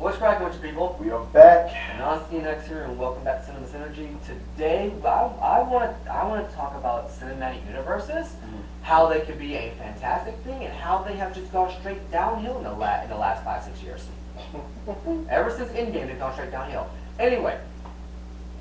What's cracking with you people? We are back. And I'm CNX here, and welcome back to Cinema Synergy. Today, I want to talk about cinematic universes, how they could be a fantastic thing, and how they have just gone straight downhill in the last 5-6 years. Ever since Endgame, they've gone straight downhill. Anyway,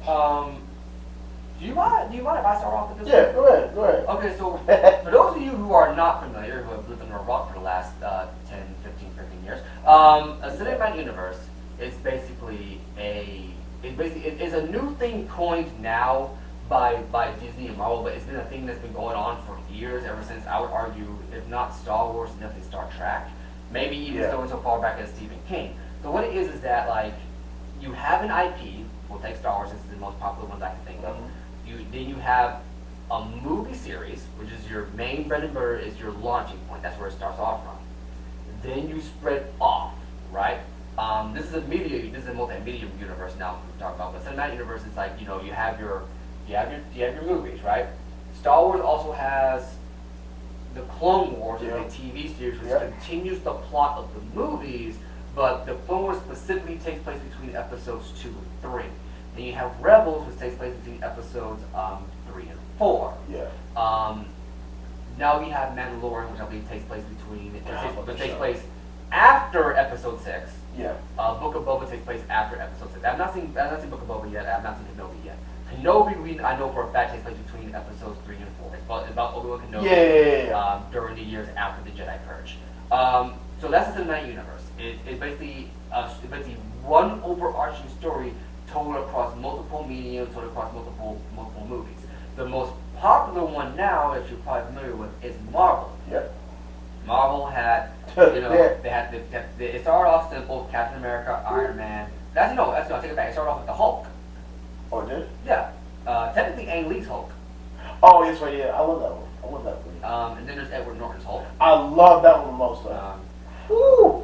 do you mind if I start off with this? Yeah, go ahead. Okay, so for those of you who are not familiar, who have lived under a rock for the last 10, 15 years, a cinematic universe is basically it is a new thing coined now by Disney and Marvel, but it's been a thing that's been going on for years, ever since, I would argue, if not Star Wars, definitely Star Trek, maybe even going so far back as Stephen King. So what it is that, like, you have an IP. We'll take Star Wars, this is the most popular ones I can think of. Then you have a movie series, which is your main bread and butter, is your launching point. That's where it starts off from. Then you spread off, right? This is a multimedia universe now we're talking about. But cinematic universe is like, you have your movies, right? Star Wars also has the Clone Wars, a TV series, which continues the plot of the movies, but the Clone Wars specifically takes place between episodes 2 and 3. Then you have Rebels, which takes place between episodes 3 and 4. Now we have Mandalorian, which I believe takes place takes place after episode 6. Book of Boba takes place after episode 6. I've not seen Book of Boba yet. I've not seen Kenobi yet. Kenobi, I know for a fact, takes place between episodes 3 and 4. It's about Obi-Wan Kenobi during the years after the Jedi Purge. So that's the cinematic universe. It's basically one overarching story told across multiple mediums, told across multiple movies. The most popular one now, that you're probably familiar with, is Marvel. Marvel had, it started off simple: Captain America, Iron Man. I take it back. It started off with the Hulk. Oh, it did? Yeah. Technically, Ang Lee's Hulk. Oh, yes, right. Yeah, I love that one. And then there's Edward Norton's Hulk. I love that one the most.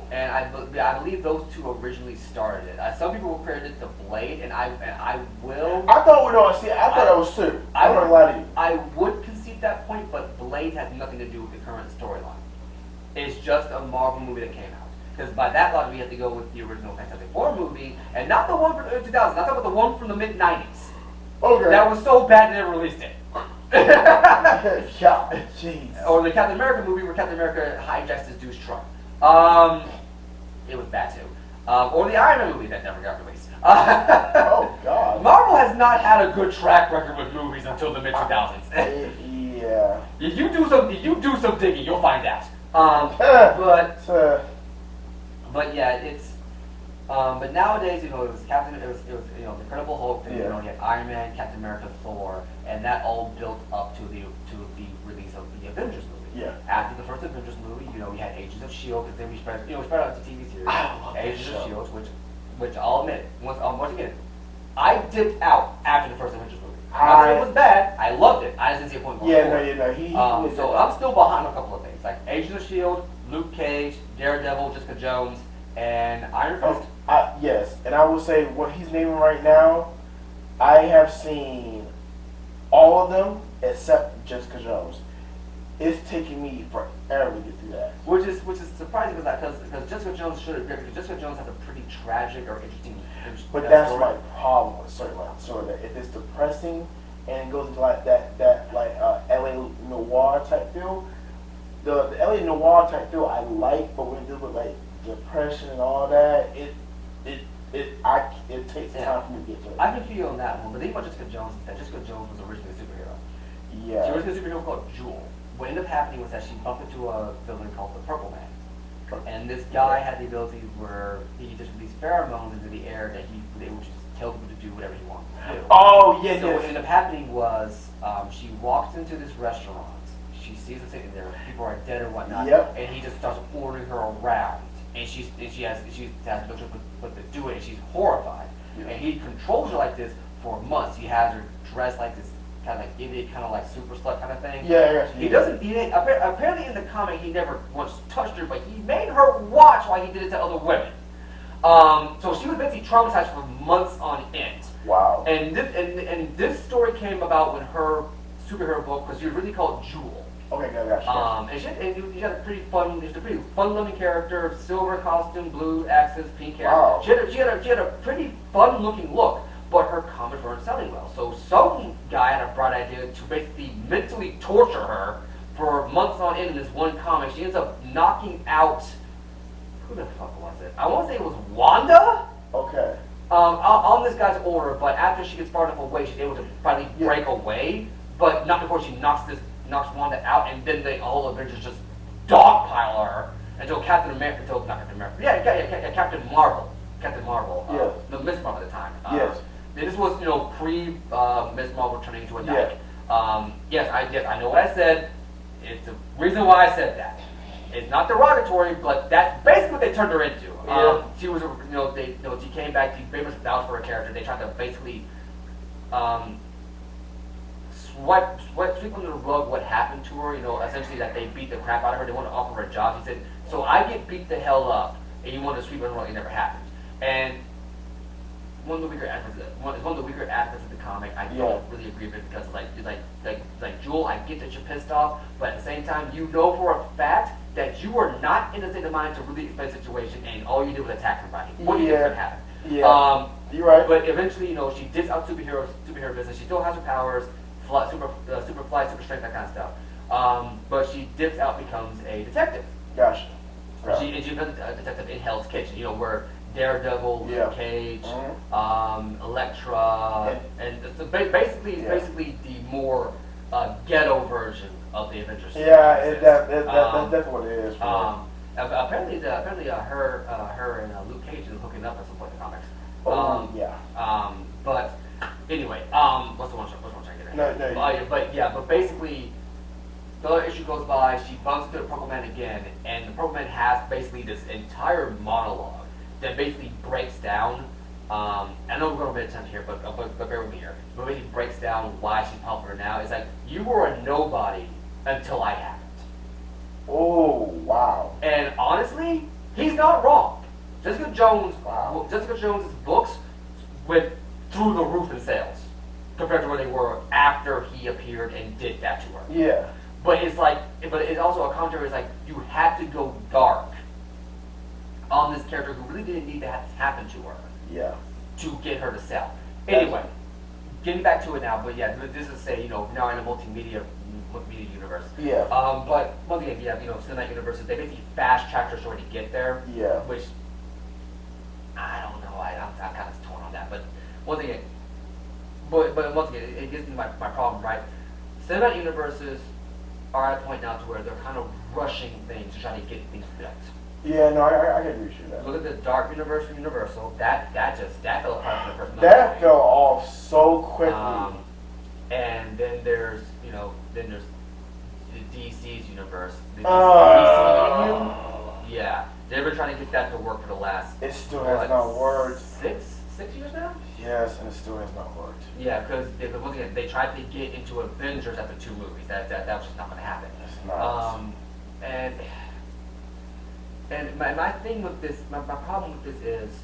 And I believe those two originally started it. Some people will credit it to Blade, and I will. I thought that was two. I'm not gonna lie to you. I would concede that point, but Blade has nothing to do with the current storyline. It's just a Marvel movie that came out. Because by that logic, we have to go with the original Fantastic Four movie, and not the one from the early 2000s. Not talking about the one from the mid 90s. Okay. That was so bad they never released it. Jeez. Or the Captain America movie where Captain America hijacks this dude's truck. It was bad too. Or the Iron Man movie that never got released. Oh God. Marvel has not had a good track record with movies until the mid 2000s. Yeah. If you do some digging, you'll find out. But yeah, it's. But nowadays, it was the Incredible Hulk, and you had Iron Man, Captain America, Thor, and that all built up to the release of the Avengers movie. After the first Avengers movie, we had Agents of S.H.I.E.L.D., and then we spread out to TV series. Agents of S.H.I.E.L.D., which I'll admit, once again, I dipped out after the first Avengers movie. Not that it was bad. I loved it. I just didn't see a point going forward. So I'm still behind a couple of things, like Agents of S.H.I.E.L.D., Luke Cage, Daredevil, Jessica Jones, and Iron Fist. Yes, and I will say what he's naming right now, I have seen all of them except Jessica Jones. It's taking me forever to get through that. Which is surprising because Jessica Jones should have, because Jessica Jones has a pretty tragic or interesting. But that's my problem with certain that if it's depressing and it goes into like that LA noir type feel, the LA noir type feel I like, but when it deals with like depression and all that, it takes time for me to get to it. I can feel you on that one, but the thing about Jessica Jones is that Jessica Jones was originally a superhero. She was originally a superhero called Jewel. What ended up happening was that she bumped into a villain called the Purple Man. And this guy had the ability where he just released pheromones into the air that he was able to just tell people to do whatever he wanted to do. Oh, yes, So what ended up happening was she walks into this restaurant. She sees him sitting there. People are dead or whatnot. And he just starts ordering her around. And she has no choice but to do it. And she's horrified. And he controls her like this for months. He has her dressed like this kind of like idiot, kind of like super slut kind of thing. He doesn't. Apparently in the comic he never once touched her, but he made her watch while he did it to other women. So she was basically traumatized for months on end. Wow. And this story came about when her superhero book, because she was really called Jewel. Okay, gotcha. And she had a pretty fun, just a pretty fun-loving character, silver costume, blue accents, pink hair. Wow. She had a pretty fun-looking look, but her comics weren't selling well. So some guy had a bright idea to basically mentally torture her for months on end in this one comic. She ends up knocking out, who the fuck was it? I want to say it was Wanda. Okay. On this guy's order, but after she gets far enough away, she's able to finally break away. But not before she knocks Wanda out, and then the whole Avengers just dogpile her until Captain America, Captain Marvel, the Miss Marvel at the time. Yes. This was pre Miss Marvel turning into a dyke. Yes, I know what I said. It's the reason why I said that. It's not derogatory, but that's basically what they turned her into. She was, she came back. She very much vouched for her character. They tried to basically sweep under the rug what happened to her. Essentially that they beat the crap out of her. They wanted to offer her a job. She said, "So I get beat the hell up, and you want to sweep under the rug? It never happened." And one of the weaker aspects of the comic. I don't really agree with it because like Jewel, I get that you're pissed off, but at the same time, you know for a fact that you are not in a state of mind to really explain the situation, and all you did was attack somebody. What do you think is gonna happen? Yeah. You're right. But eventually, she dips out superhero business. She still has her powers, super flight, super strength, that kind of stuff. But she dips out, becomes a detective. Gotcha. She becomes a detective in Hell's Kitchen. Where Daredevil, Luke Cage, Elektra, and so basically the more ghetto version of the Avengers. Yeah, that's definitely what it is. Apparently, her and Luke Cage is hooking up at some point in the comics. But anyway, what's the one trying to get at? But basically, the other issue goes by. She bumps into the Purple Man again, and the Purple Man has basically this entire monologue that basically breaks down. I know we're going to be attempt here, but bear with me here. But basically breaks down why she's popular now. It's like, you were a nobody until I happened. Oh, wow. And honestly, he's not wrong. Jessica Jones' books went through the roof in sales compared to where they were after he appeared and did that to her. Yeah. But it's also a commentary. It's like, you had to go dark on this character who really didn't need that to happen to her. Yeah. To get her to sell. Anyway, getting back to it now, but this is say, now in a multimedia universe. Yeah. But once again, cinematic universes, they basically fast track your story to get there. Yeah. Which, I don't know, I'm kind of torn on that. But once again, it gives me my problem, right? Cinematic universes are at a point now to where they're kind of rushing things to try to get things built. Yeah, no, I can agree with that. Look at the Dark Universe from Universal. That fell apart for the first. That fell off so quickly. And then there's the DC's universe. The DCU. Yeah, they've been trying to get that to work for the last. It still has not worked. 6 years now. Yes, and it still has not worked. Yeah, because once again, they tried to get into Avengers after 2 movies. That was just not going to happen. It's not. And my thing with this, my problem with this is,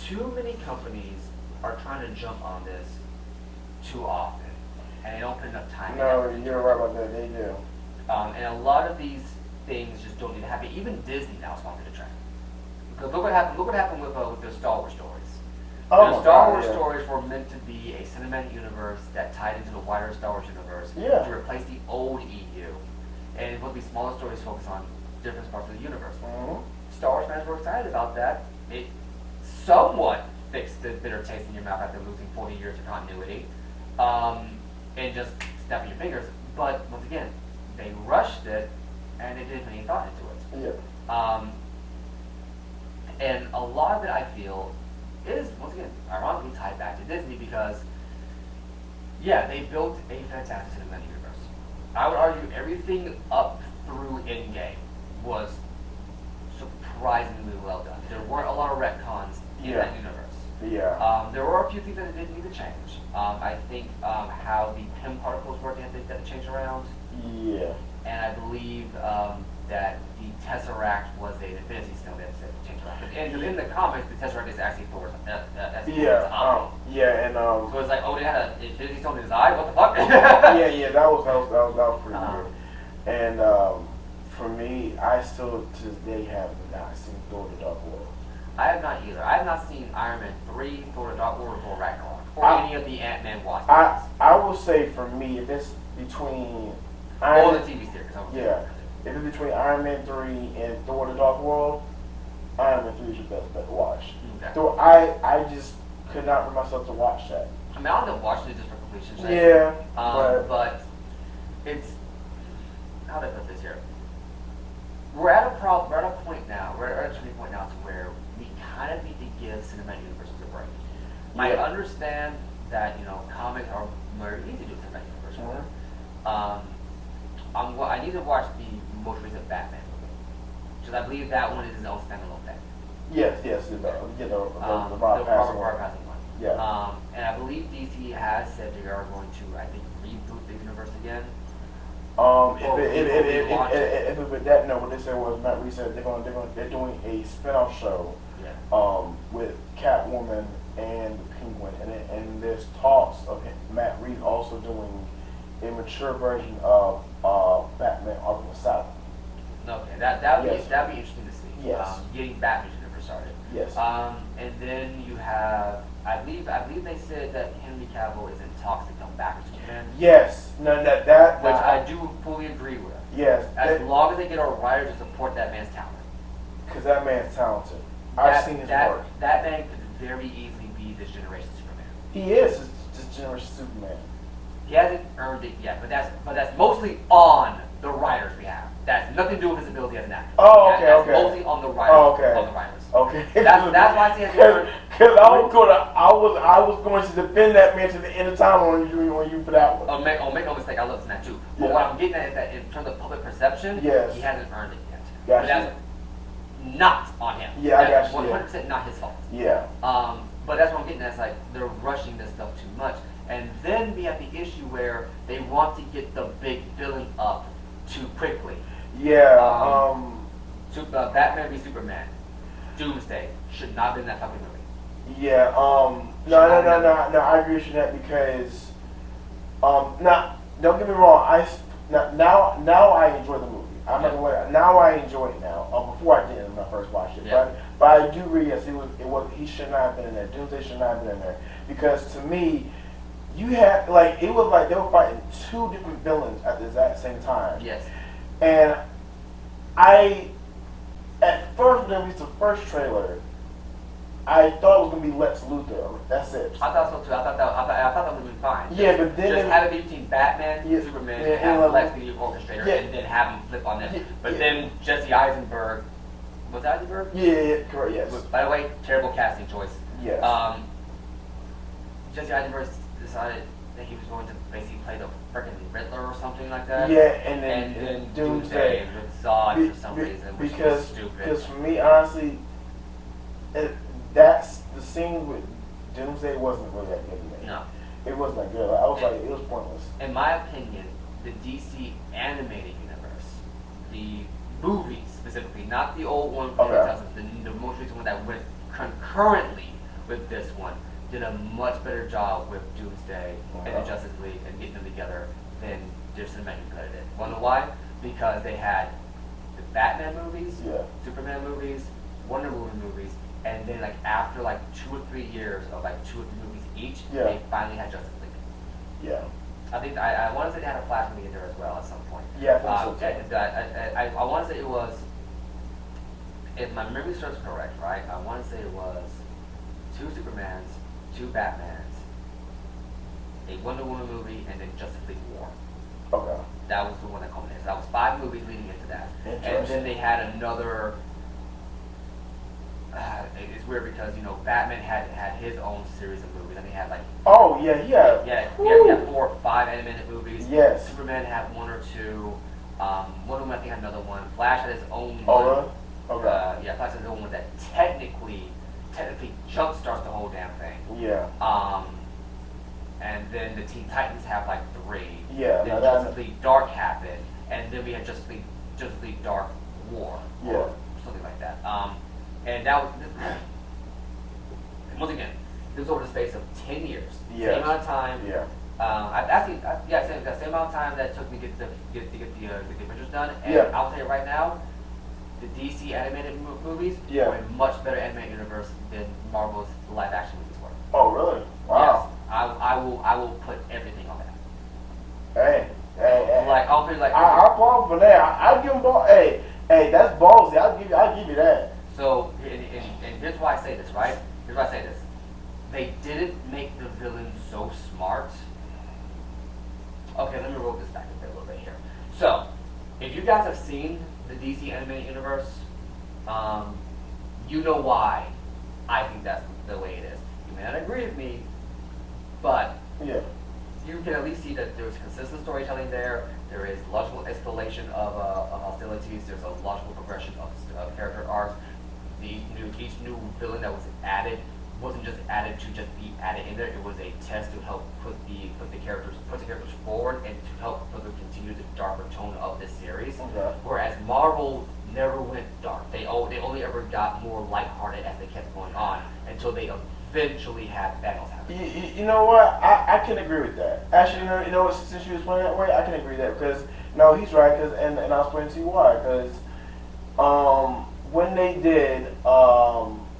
too many companies are trying to jump on this too often, and they don't put enough time. No, you're right about that. They do. And a lot of these things just don't need to happen. Even Disney now sponsored the trend. Because look what happened with the Star Wars stories. The Star Wars stories were meant to be a cinematic universe that tied into the wider Star Wars universe to replace the old EU, and it would be smaller stories focused on different parts of the universe. Star Wars fans were excited about that. It somewhat fixed the bitter taste in your mouth after losing 40 years of continuity, and just snapping your fingers. But once again, they rushed it, and they didn't put any thought into it. Yeah. And a lot of it, I feel, is, once again, ironically tied back to Disney because, they built a fantastic cinematic universe. I would argue everything up through Endgame was surprisingly well done. There weren't a lot of retcons in that universe. Yeah. There were a few things that didn't need to change. I think how the PIM particles work, they had to change around. Yeah. And I believe that the Tesseract was an Infinity Stone that had to change around. And in the comics, the Tesseract is actually Thor's eye. So it's like, they had an Infinity Stone in his eye? What the fuck? that was pretty weird. And for me, I still to this day have not seen Thor: The Dark World. I have not either. I have not seen Iron Man 3, Thor: The Dark World, or Thor: Ragnarok, or any of the Ant-Man Wasp movies. I will say for me, if it's between Or the TV series. yeah, if it's between Iron Man 3 and Thor: The Dark World, Iron Man 3 is your best bet to watch. Okay. Thor, I just could not bring myself to watch that. I mean, I'll end up watching it just for completion's sake. Yeah, But it's, how do I put this here? We're at a point now. We're at a turning point now to where we kind of need to give cinematic universes a break. I Yeah. understand that comics are very easy to do cinematic universe work. I need to watch the most recent Batman movie because I believe that one is its own standalone thing. yes, the Rob Pattinson one. Passing one. Yeah. And I believe DC has said they are going to, I think, reboot the universe again. If it with that, no. What they said was Matt Reeves said they're doing a spin-off show. Yeah. With Catwoman and the Penguin, and there's talks of Matt Reeves also doing a mature version of Batman Arkham Asylum. Okay, that'd Yes. be interesting to see. Yes. Getting Batman universe started. Yes. And then you have, I believe they said that Henry Cavill is in talks to come back as Superman. Yes. No, Which I do fully agree with. Yes. As long as they get our writers to support that man's talent. Because that man's talented. I've seen his work. That man could very easily be this generation's Superman. He is this generation Superman. He hasn't earned it yet, but that's mostly on the writers we have. That's nothing to do with his ability as an actor. Oh, okay, That's okay. mostly on the writers. Oh, okay. On the writers. Okay. That's why he has earned. Because I was going to defend that man to the end of time on you for that one. Oh, make no mistake, I love this man too. But Yeah. what I'm getting at is that in terms of public perception, Yes. he hasn't earned it yet. Gotcha. But that's not on him. Yeah, I That's got you, yeah. 100% not his fault. Yeah. But that's what I'm getting at. It's like they're rushing this stuff too much. And then we have the issue where they want to get the big filling up too quickly. Yeah. Batman v Superman, Doomsday should not have been that fucking movie. Yeah. No. I agree with you that because, now don't get me wrong. Now I enjoy the movie. I'm not gonna lie. Now I enjoy it now. Before I didn't when I first watched it, Yeah. but I do agree. Yes, it was. He should not have been in there. Doomsday should not have been in there because to me, you had it was like they were fighting two different villains at the exact same time. Yes. And at first when they released the first trailer, I thought it was gonna be Lex Luthor. That's it. I thought so too. I thought that would have been fine. Yeah, but then just have it be between Batman, Yeah, Superman, yeah, and have yeah, Lex be the orchestrator, yeah. and then have him flip on them. Yeah, But yeah. then Jesse Eisenberg, was that Eisenberg? Yeah, correct. Yes. By the way, terrible casting choice. Yes. Jesse Eisenberg decided that he was going to basically play the freaking Riddler or something like that. Yeah, and then then Doomsday. with Zod for some reason, which was stupid. Because for me, honestly, that's the scene with Doomsday wasn't really that good to me. No. It wasn't that good. I was like, it was pointless. In my opinion, the DC animated universe, the movies specifically, not the old one from Okay. the most recent one that went concurrently with this one, did a much better job with Doomsday and the Okay. Justice League and getting them together than their cinematic universe did. Wanna know why? Because they had the Batman movies, Yeah. Superman movies, Wonder Woman movies, and then after 2 or 3 years of 2 or 3 movies each, Yeah. they finally had Justice League. Yeah. I think I want to say they had a Flash movie in there as well at some point. Yeah, I think so too. I want to say it was, if my memory serves correct, right? I want to say it was 2 Supermans, 2 Batmans, a Wonder Woman movie, and then Justice League War. Okay. That was the one that culminated. So that was 5 movies leading into that. And Interesting. then they had another. It's weird because Batman had his own series of movies, and they had Oh yeah, yeah. yeah, 4 or 5 animated movies. Yes. Superman had 1 or 2. Wonder Woman I think had another one. Flash had his own Oh one. really? Okay. Yeah, Flash had his own one that technically jump starts the whole damn thing. Yeah. And then the Teen Titans have 3. Yeah, Then now that- Justice League Dark happened, and then we had Justice League Dark War. Yeah. Or something like that. And that was once again, this was over the space of 10 years. Yes. Same amount of time. Yeah. the same amount of time that it took me to get the Avengers done. And Yeah. I'll tell you right now, the DC animated movies Yeah. were a much better animated universe than Marvel's live action movies were. Oh, really? Wow. Yes, I will put everything on that. Hey. Like I'll put like I applaud for that. I give him ball. Hey, that's ballsy. I'll give you that. so and here's why I say this, right? Here's why I say this. They didn't make the villain so smart. Okay, let me roll this back a little bit here. So, if you guys have seen the DC animated universe, you know why I think that's the way it is. You may not agree with me, but Yeah. you can at least see that there's consistent storytelling there. There is logical escalation of hostilities. There's a logical progression of character arcs. Each new villain that was added wasn't just added to just be added in there. It was a test to help put the characters forward and to help further continue the darker tone of this series. Okay. Whereas Marvel never went dark. They only ever got more lighthearted as they kept going on until they eventually had Thanos happen. You know what? I can agree with that. Actually, you know what? Since you was playing that way, I can agree with that because no, he's right. And I'll explain to you why. Because when they did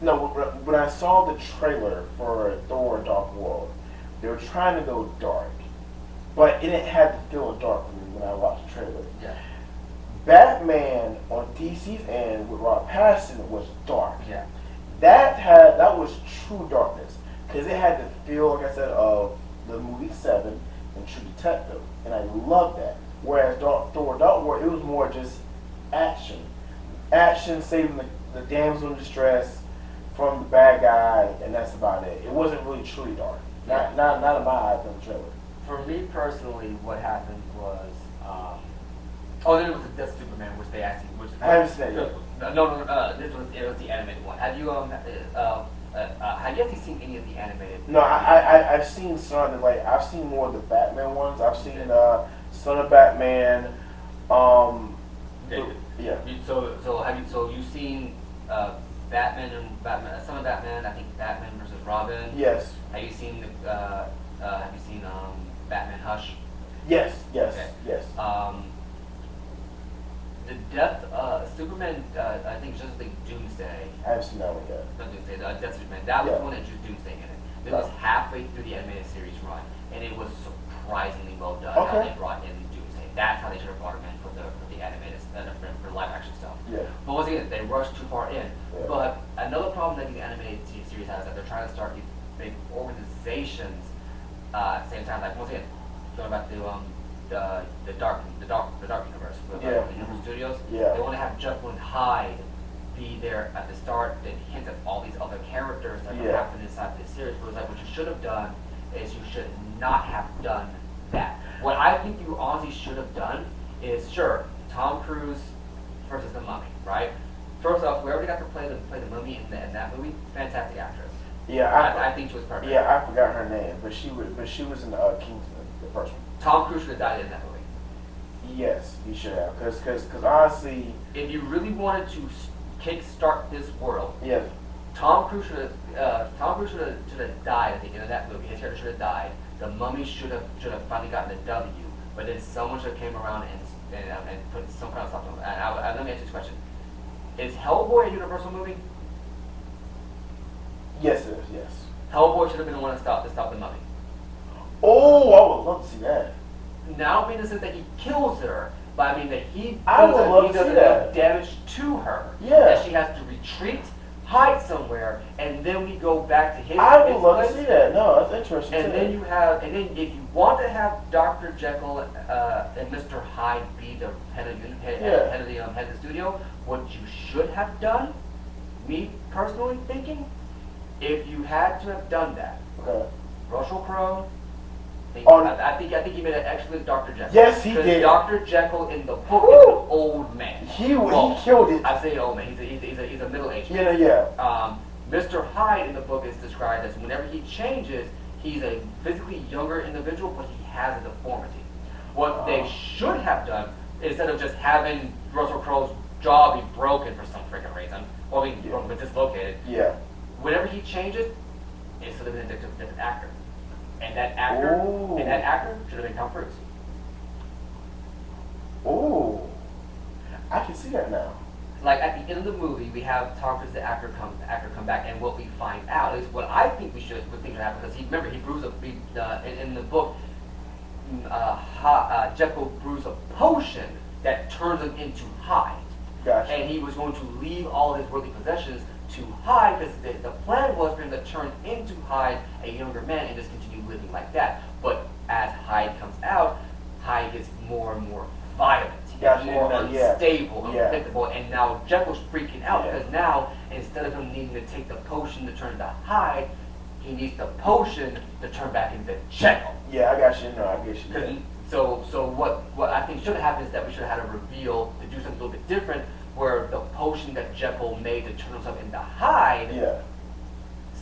no, when I saw the trailer for Thor: Dark World, they were trying to go dark, but it didn't have to feel dark for me when I watched the trailer. Yeah. Batman on DC's end with Rob Pattinson was dark. Yeah. That was true darkness because it had the feel, like I said, of the movie Seven and True Detective, and I loved that. Whereas Thor: Dark World, it was more just action saving the damsel in distress from the bad guy, and that's about it. It wasn't really truly dark. Not in my eyes on the trailer. For me personally, what happened was, then it was the Death of Superman, which they actually, I haven't seen that yet. No, it was the animated one. Have you have you seen any of the animated? No, I've seen some. Like I've seen more of the Batman ones. I've seen Son of Batman. Yeah. So you've seen Batman, Son of Batman? I think Batman versus Robin. Yes. Have you seen Batman Hush? Yes. Okay. Yes. The death Superman. I think it's just like Doomsday. I haven't seen that one yet. Not Doomsday. Death Superman. That was Yeah. the one that drew Doomsday in it. It was halfway through the animated series run, and it was surprisingly well done. How Okay. they brought in Doomsday. That's how they should have brought him in for the animated for live action stuff. Yeah. But once again, they rushed too far in. Yeah. But another problem that the animated series has is that they're trying to start these big organizations at the same time. Like once again, going back to the dark universe with Yeah. the Universal Studios. Yeah. They want to have Jekyll and Hyde be there at the start, then hint at all these other characters that Yeah. happen inside this series. But it's like what you should have done is you should not have done that. What I think you honestly should have done is sure Tom Cruise versus the Mummy, right? First off, whoever got to play the Mummy in that movie, fantastic actress. Yeah. I think she was perfect. Yeah, I forgot her name, but she was in Kingsman, the first one. Tom Cruise should have died in that movie. Yes, he should have, because honestly, If you really wanted to kickstart this world, yes, Tom Cruise should have died at the end of that movie. His character should have died. The Mummy should have finally gotten a W. But then someone should have came around and put some kind of stuff on. Let me ask you this question: is Hellboy a Universal movie? yes, it is, yes. Hellboy should have been the one to stop the Mummy. Oh, I would love to see that. Now, in the sense that he kills her, but I mean that he I would love to does see enough that. damage to her Yeah. that she has to retreat, hide somewhere, and then we go back to his. I would his love place. to see that. No, that's interesting. And too. then if you want to have Dr. Jekyll and Mr. Hyde be the head of the studio, what you should have done, me personally thinking, if you had to have done that, Okay. Russell Crowe. On- I think he made an excellent Dr. Jekyll. Yes, he 'Cause did. Dr. Jekyll in the book Woo! is an old man. He Well, killed it. I say old man. He's a middle-aged man. Yeah. Mr. Hyde in the book is described as whenever he changes, he's a physically younger individual, but he has a deformity. What they should have done, instead of just having Russell Crowe's jaw be broken for some freaking reason, or being broken but dislocated, Yeah. whenever he changes, it should have been a different actor. And that actor, Ooh. should have been Tom Cruise. Ooh, I can see that now. Like at the end of the movie, we have Tom Cruise, the actor come back, and what we find out is what I think should happen, because he brews in the book, Jekyll brews a potion that turns him into Hyde. Gotcha. And he was going to leave all his worldly possessions to Hyde, because the plan was for him to turn into Hyde, a younger man, and just continue living like that. But as Hyde comes out, Hyde gets more and more violent. He gets more unstable, unpredictable, and now Jekyll's freaking out, because now, instead of him needing to take the potion to turn into Hyde, he needs the potion to turn back into Jekyll. Yeah, I got you. No, I get you. So what I think should have happened is that we should have had a reveal to do something a little bit different, where the potion that Jekyll made to turn himself into Hyde,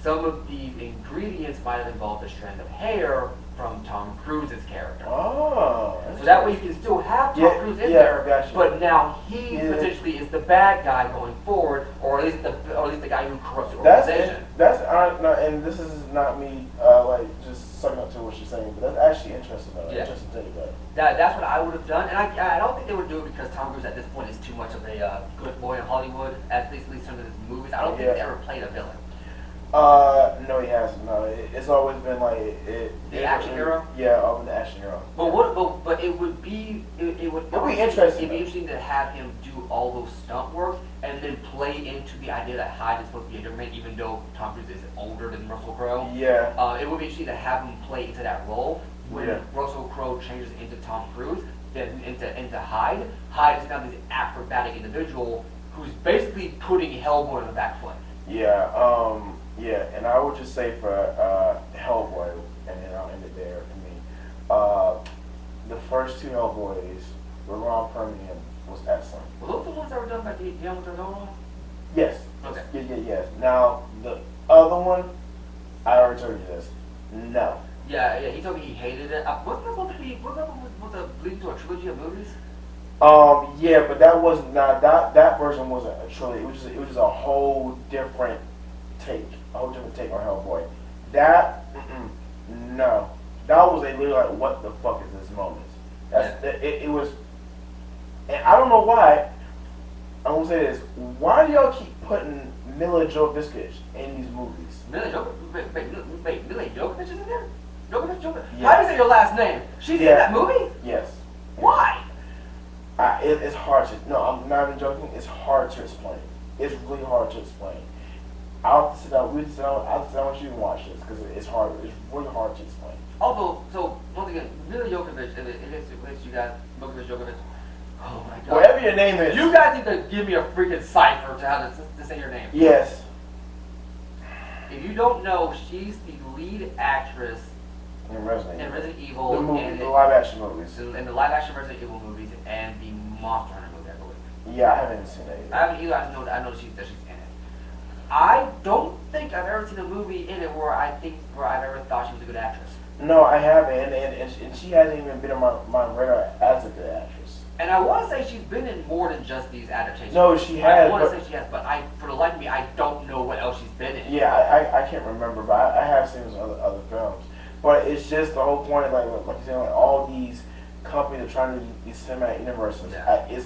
some of the ingredients might have involved a strand of hair from Tom Cruise's character. Oh. So that way you can still have Tom Cruise in there, gotcha. but now he potentially is the bad guy going forward, or at least the guy who corrupts the organization. And this is not me like just sucking up to what you're saying, but that's actually interesting though. Interesting take That's what I would have done, and I don't think they would do it because Tom Cruise at this point is too much of a good boy in Hollywood, at least some of his movies. I don't think he ever played a villain. No, he hasn't. No, it's always been like the action hero. Yeah, always the action hero. But it would be it would be interesting. It'd be interesting to have him do all those stunt work and then play into the idea that Hyde is supposed to be a different man, even though Tom Cruise is older than Russell Crowe. Yeah. It would be interesting to have him play into that role when Russell Crowe changes into Tom Cruise, then into Hyde. Hyde is now this acrobatic individual who's basically putting Hellboy on the back foot. Yeah, and I would just say for Hellboy, and then I'll end it there for me. The first two Hellboys, with Ron Perlman, was excellent. Were those the ones that were done by Guillermo del Toro? Yes. Okay. Yes. Now, the other one, I already told you this. No. Yeah, he told me he hated it. Wasn't that supposed to be, was it leading to a trilogy of movies? Yeah, but that wasn't, that version wasn't a trilogy. It was just a whole different take on Hellboy. No. That was literally like, what the fuck is this moment? It was, and I don't know why. I'm gonna say this: why do y'all keep putting Mila Jovovich in these movies? Mila Jovovich is in there? Jovovich? Yeah. How do you say your last name? She's in that movie? Yes. Why? It's hard to. No, I'm not even joking. It's hard to explain. It's really hard to explain. I'll have to sit down. I'll sit down with you and watch this because it's hard. It's really hard to explain. Also, so once again, Mila Jovovich, if you guys, Jovovich. Oh my God. Whatever your name is. You guys need to give me a freaking cipher to how to say your name. Yes. If you don't know, she's the lead actress in Resident Evil. The live action movies. In the live action Resident Evil movies and the Monster Hunter movie, I believe. Yeah, I haven't seen that either. I haven't either. I know she's in it. I don't think I've ever seen a movie in it where I've ever thought she was a good actress. No, I haven't, and she hasn't even been on my radar as a good actress. And I want to say she's been in more than just these adaptations. No, she has. I want to say she has, but for the life of me, I don't know what else she's been in. Yeah, I can't remember, but I have seen some other films. But it's just the whole point, like you said, like all these companies are trying to do these cinematic universes.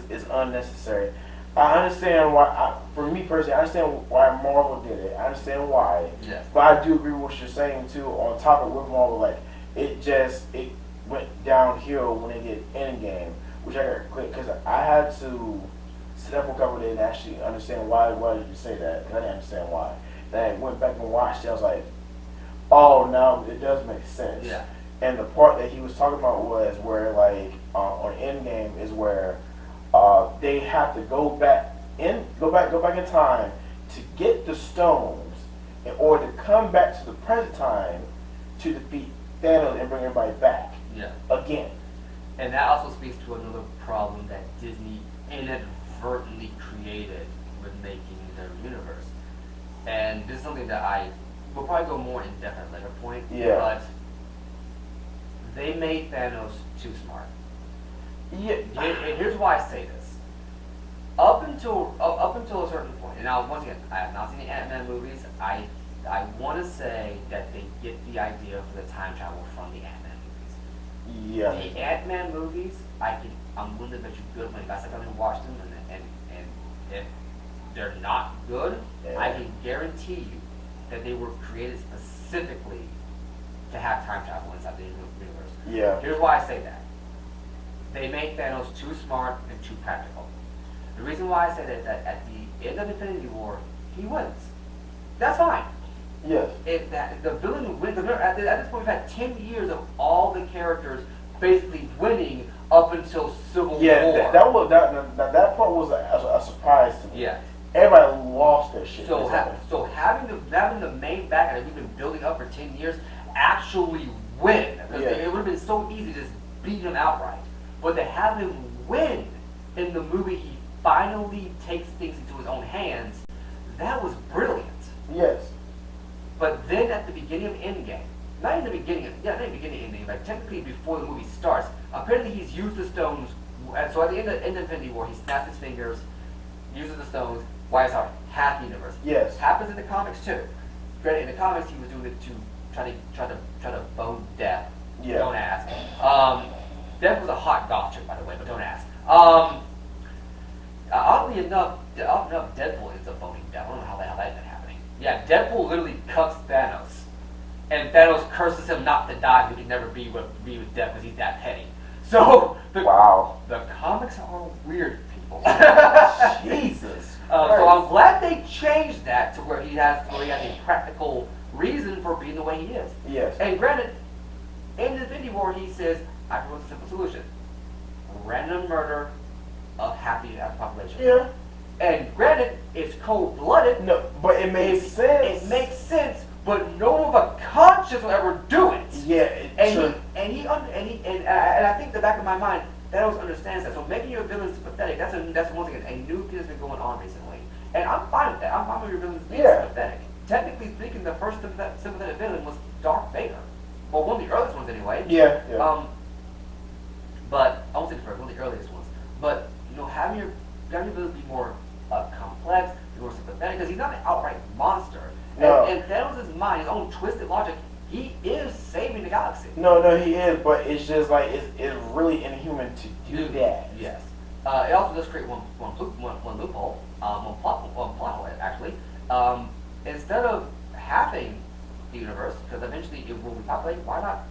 It's unnecessary. I understand why. For me personally, I understand why Marvel did it. I understand why. Yes. But I do agree with what you're saying too. On top of with Marvel, like it went downhill when they did Endgame, which I got quick because I had to sit up for a couple of days and actually understand why did you say that? Because I didn't understand why. Then I went back and watched it. I was like, oh, now it does make sense. Yeah. And the part that he was talking about was where like on Endgame is where they have to go back in time to get the stones in order to come back to the present time to defeat Thanos and bring everybody back. Yeah. Again. And that also speaks to another problem that Disney inadvertently created with making their universe. And this is something that I will probably go more in depth at a later point. Yeah. But they made Thanos too smart. Yeah. And here's why I say this. Up until a certain point, and now once again, I have not seen the Ant-Man movies. I I want to say that they get the idea for the time travel from the Ant-Man movies. Yeah. The Ant-Man movies, I'm willing to bet you good money. I sat down and watched them, and if they're not good, Yeah. I can guarantee you that they were created specifically to have time travel inside the universe. Yeah. Here's why I say that. They make Thanos too smart and too practical. The reason why I say that is that at the end of Infinity War, he wins. That's fine. Yes. If that the villain wins, at this point we've had 10 years of all the characters basically winning up until Civil Yeah. War. That part was a surprise to me. Yeah. Everybody lost their shit. So having the main bad guy that we've been building up for 10 years actually win, because Yeah. it would have been so easy to just beat him outright. But to have him win in the movie, he finally takes things into his own hands. That was brilliant. Yes. But then at the beginning of Endgame, not in the beginning of Endgame, like technically before the movie starts, apparently he's used the stones, and so at the end of Infinity War, he snaps his fingers, uses the stones, wipes out half the universe. Yes. Happens in the comics too. Granted, in the comics he was doing it to try to bone Death. Yeah. Don't ask. Death was a hot goth chick, by the way, but don't ask. Oddly enough, Deadpool ends up boning Death. I don't know how that ended up happening. Yeah, Deadpool literally cuts Thanos, and Thanos curses him not to die. He can never be with Death because he's that petty. So Wow. the comics are weird, people. Jesus. So I'm glad they changed that to where he has a practical reason for being the way he is. Yes. And granted, in Infinity War, he says, "I propose a simple solution: random murder of half the population." Yeah. And granted, it's cold-blooded. No, but it makes sense. It makes sense, but no one with a conscience will ever do it. Yeah. And I think the back of my mind, Thanos understands that. So making your villains sympathetic, that's once again a new thing that's been going on recently. And I'm fine with that. I'm fine with your villains being sympathetic. Technically speaking, the first sympathetic villain was Darth Vader. Well, one of the earliest ones anyway. Yeah. Yeah. But I won't say the first, one of the earliest ones. But having your villains be more complex, be more sympathetic, because he's not an outright monster. No. And Thanos' mind, his own twisted logic, he is saving the galaxy. No, he is, but it's just like it's really inhuman to do that. Yes. It also does create one loophole, one plot hole actually. Instead of halving the universe, because eventually it will repopulate, why not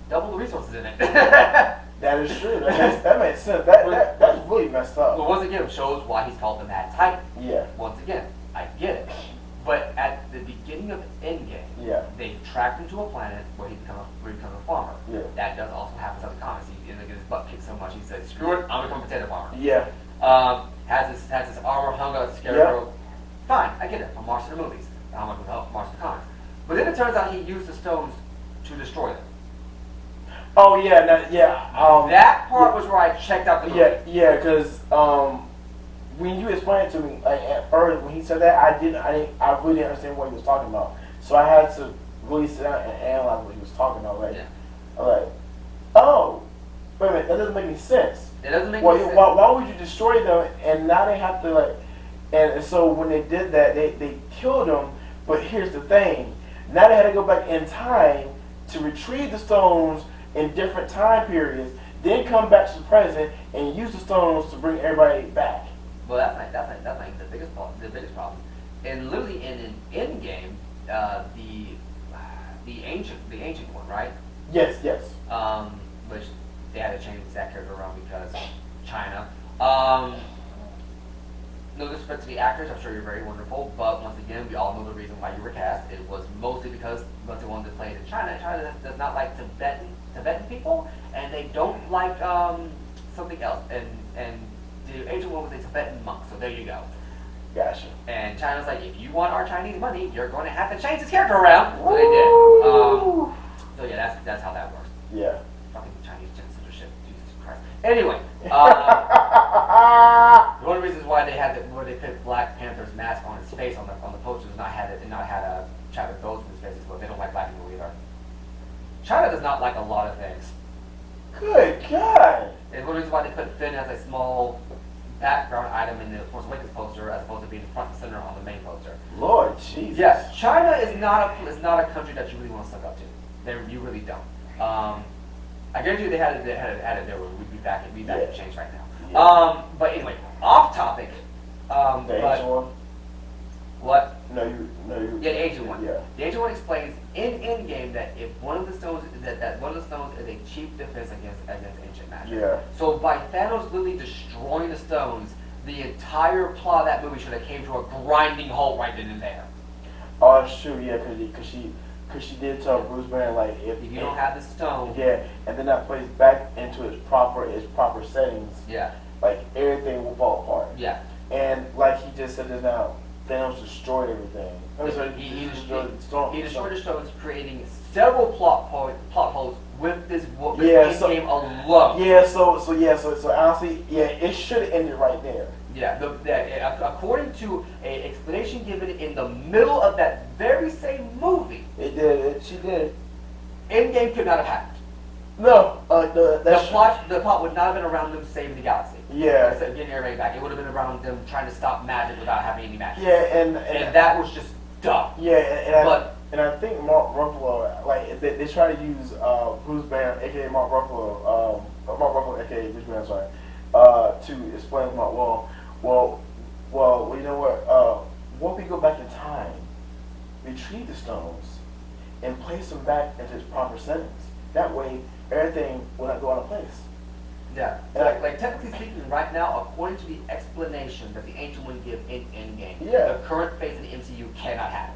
double the resources in it? That is true. That makes sense. That's really messed up. But once again, it shows why he's called the Mad Titan. Yeah. Once again, I get it. But at the beginning of Endgame, Yeah. they tracked him to a planet where he becomes a farmer. Yeah. That does also happen in the comics. He ends up getting his butt kicked so much he says, "Screw it, I'm becoming a potato farmer." Yeah. Has his armor hung out, scarecrow. Fine, I get it. I'm watching the movies. I'm not going to help watch the comics. But then it turns out he used the stones to destroy them. Oh yeah. That part was where I checked out the movie. Yeah. Because when you explained it to me at first, when he said that, I really didn't understand what he was talking about. So I had to really sit down and analyze what he was talking about. Like, Yeah. I'm like, oh, wait a minute, that doesn't make any sense. It doesn't make any sense. Why would you destroy them? And now they have to and so when they did that, they killed them. But here's the thing: now they had to go back in time to retrieve the stones in different time periods, then come back to the present and use the stones to bring everybody back. Well, that's not the biggest problem. The biggest problem, and literally in an Endgame, the ancient one, right? Yes. Which they had to change that character around because China. No disrespect to the actors, I'm sure you're very wonderful, but once again, we all know the reason why you were cast. It was mostly because they wanted to play it in China. China does not like Tibetan people, and they don't like something else. And the ancient one was a Tibetan monk, so there you go. Gotcha. And China's like, if you want our Chinese money, you're going to have to change this character around. So they did. So yeah, that's how that works. Yeah. Fucking Chinese censorship, Jesus Christ. Anyway, one of the reasons why they put Black Panther's mask on his face on the posters and not had Chadwick Boseman's face as well. They don't like black people either. China does not like a lot of things. Good God. And one of the reasons why they put Finn as a small background item in the Force Awakens poster as opposed to being front and center on the main poster. Lord Jesus. Yes, China is not a country that you really want to suck up to. You really don't. I guarantee you they had it there. We'd be back in change right now. Yeah. But anyway, off topic. The But ancient one? what? No, you. Yeah, the ancient one. Yeah. The ancient one explains in Endgame that if one of the stones that one of the stones is a cheap defense against ancient magic. Yeah. So by Thanos literally destroying the stones, the entire plot of that movie should have came to a grinding halt right then and there. Oh, it's true. Yeah, cause she did tell Bruce Banner like If you don't have the stone, Yeah, and then that plays back into its proper settings. yeah, Like everything will fall apart. yeah. And like he just said just now, Thanos destroyed everything. He destroyed the storm. He destroyed the stones, creating several plot holes with this Yeah, so- game alone. Yeah, so honestly, yeah, it should have ended right there. Yeah, according to an explanation given in the middle of that very same movie, It did. She did. Endgame could not have happened. No, The that's plot would not have been around them saving the galaxy. Yeah. Instead of getting everybody back, it would have been around them trying to stop magic without having any magic. Yeah, and that was just dumb. yeah, But- I think Mark Ruffalo, like they try to use Bruce Banner, aka Mark Ruffalo, aka Bruce Banner, sorry, to explain about well, you know what if we go back in time, retrieve the stones, and place them back into its proper settings. That way, everything will not go out of place. Yeah. Like technically speaking, right now, according to the explanation that the Ancient One give in Endgame, Yeah. the current phase in the MCU cannot happen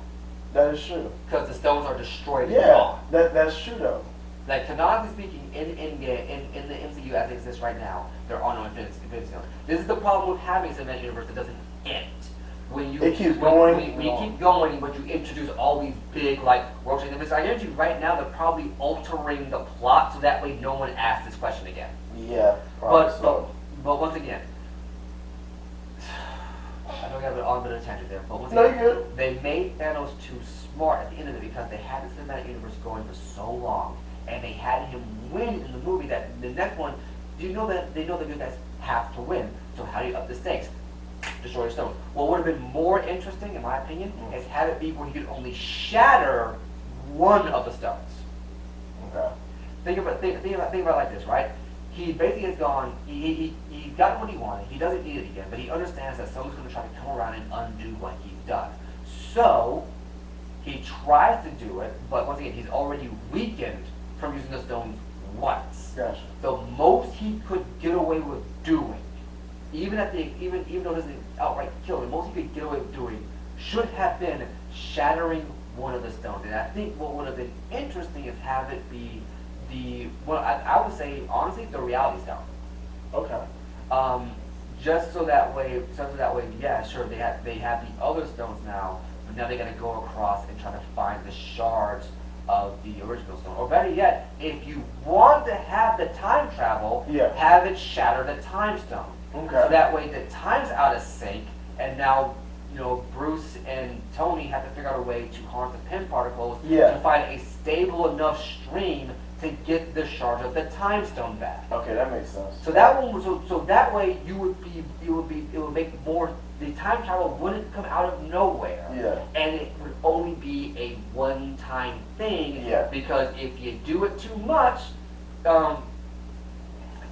That is true. because the stones are destroyed and Yeah, gone. that's true though. Like canonically speaking, in Endgame, in the MCU as it exists right now, there are no Infinity Stones. This is the problem with having a cinematic universe that doesn't end. When you It keeps going when you and keep going, but you introduce all these big like world changing events. I guarantee you, right now they're probably altering the plot so that way no one asks this question again. Yeah, probably But, so. but once again, I know we got on a bit of a tangent there, but once No, again, you're good. they made Thanos too smart at the end of it because they had the cinematic universe going for so long, and they had him win in the movie that the next one, do you know that they know the good guys have to win, so how do you up the stakes? Destroy the stones. What would have been more interesting, in my opinion, is have it be where he could only shatter one of the stones. Okay. Think about it like this, right? He basically has gone. He got what he wanted. He doesn't need it again, but he understands that someone's going to try to come around and undo what he's done. So he tries to do it, but once again, he's already weakened from using the stones once. Gotcha. The most he could get away with doing, even though it doesn't outright kill him, the most he could get away with doing should have been shattering one of the stones. And I think what would have been interesting is have it be I would say honestly the reality stone. Okay. Just so that way, yeah, sure, they have the other stones now, but now they're gonna go across and try to find the shards of the original stone. Or better yet, if you want to have the time travel, Yeah. have it shatter the time stone. Okay. So that way the time's out of sync, and now Bruce and Tony have to figure out a way to harness the pin particles Yeah. to find a stable enough stream to get the shards of the time stone back. Okay, that makes sense. So that one, so that way it would make more. The time travel wouldn't come out of nowhere, Yeah. and it would only be a one-time thing. Yeah. Because if you do it too much,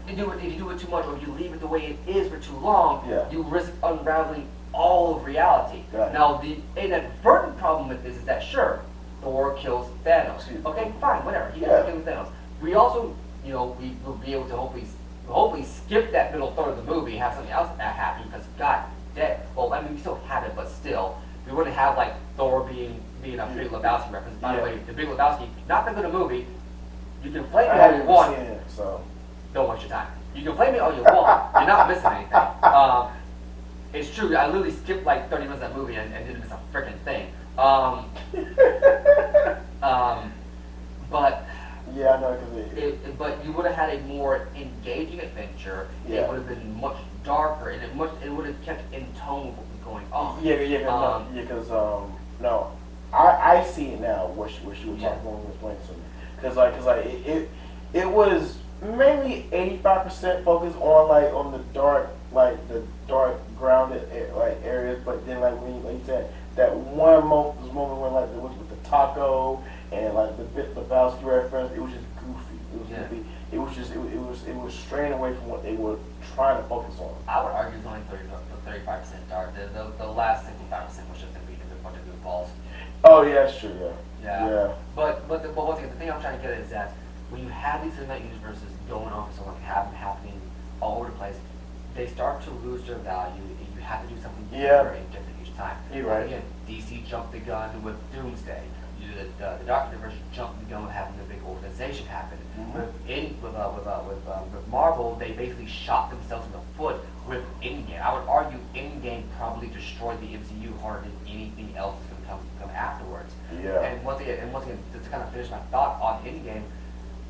if you do it too much, or you leave it the way it is for too long, Yeah. you risk unraveling all of reality. Right. Now, the inadvertent problem with this is that sure, Thor kills Thanos. Excuse me. Okay, fine, whatever. He Yeah. kills Thanos. We also, we will be able to hopefully skip that middle third of the movie, have something else that happen because God damn. Well, I mean, we still have it, but still, we wouldn't have like Thor being a Big Lebowski reference. By the Yeah. way, the Big Lebowski, not that good a movie. You can flame I me all haven't you even want. seen it, so. Don't waste your time. You can flame me all you want. You're not missing anything. It's true. I literally skipped like 30 minutes of that movie and didn't miss a freaking thing. But Yeah, I know, because but you would have had a more engaging adventure. Yeah. It would have been much darker, and it would have kept in tone with what was going on. because no, I see it now. What she was talking Yeah. when you explained it to me, because it was mainly 85% focused on the like the dark grounded like areas, but then like when like you said that one moment when like it was with the taco and like the bit Lebowski reference, it was just goofy. It was Yeah. goofy. It was just it was straying away from what they were trying to focus on. I would argue it's only 35% dark. The last 65% was just a bunch of goofballs. Oh yeah, that's true. Yeah. Yeah. Yeah. But once again, the thing I'm trying to get at is that when you have these cinematic universes going on for so long, have them happening all over the place, they start to lose their value, and you have to do something Yeah. bigger and different each time. You're right. Again, DC jumped the gun with Doomsday. The Dark Universe jumped the gun with having the big organization happen. Mhm. With Marvel, they basically shot themselves in the foot with Endgame. I would argue Endgame probably destroyed the MCU harder than anything else that's going to come afterwards. Yeah. And once again, just to kind of finish my thought on Endgame,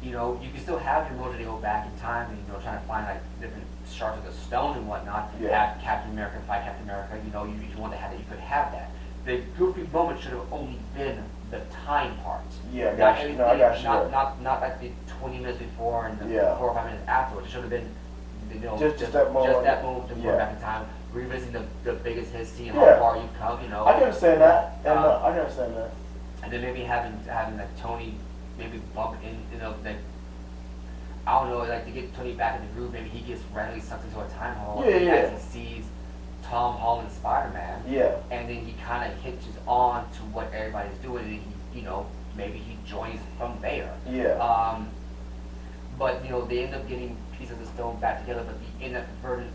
you know, you can still have your motive to go back in time and, you know, trying to find like different shards of the stone and whatnot. Yeah. Have Captain America fight Captain America. You know, if you want to have that, you could have that. The goofy moment should have only been the time part. Yeah, I Not got you. No, I got you. Not, Yeah. not like the 20 minutes before and the Yeah. 4 or 5 minutes afterwards. It should have been, you know, Just that moment. Just that moment to go Yeah. back in time, revisiting the biggest hit scene, Yeah. how far you've come, you know. I can understand that, and Um, I can understand that. And then maybe having like Tony maybe bump in, you know, like I don't know, like to get Tony back in the groove. Maybe he gets randomly sucked into a time hole Yeah, yeah. as he sees Tom Holland Spider-Man, Yeah. and then he kind of hitches on to what everybody's doing, and he, you know, maybe he joins from there. Yeah. But you know, they end up getting pieces of stone back together. But the inadvertent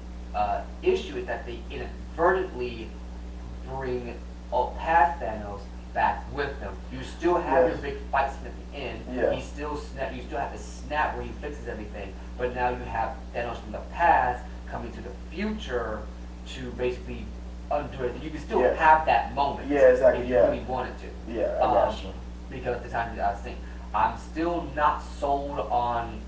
issue is that they inadvertently bring past Thanos back with them. You still have Yes. your big fight scene at the end. Yeah. He still snap. You still have to snap where he fixes everything. But now you have Thanos from the past coming to the future to basically undo it. You can still Yeah. have that moment. Yeah, exactly, If you yeah. really wanted to. Yeah, I got you. Because at the time I was thinking, I'm still not sold on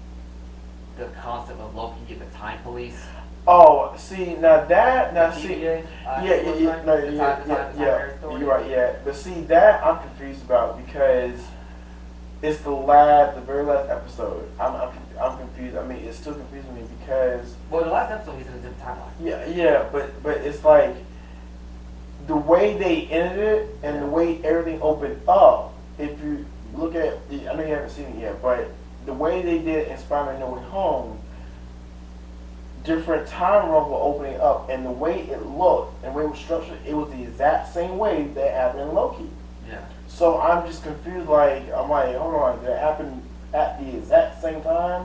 the concept of Loki and the Time Police. Oh, see now that The see. TVA, Yeah, no, you're right, yeah. But see, that I'm confused about because it's the very last episode. I'm confused. I mean, it's still confusing me because Well, the last episode he's in a different timeline. yeah, but it's like the way they ended it and the way everything opened up. If you look at, I know you haven't seen it yet, but the way they did in Spider-Man: No Way Home. Different time runs were opening up, and the way it looked and the way it was structured, it was the exact same way that happened in Loki. Yeah. So I'm just confused. I'm like, hold on, did it happen at the exact same time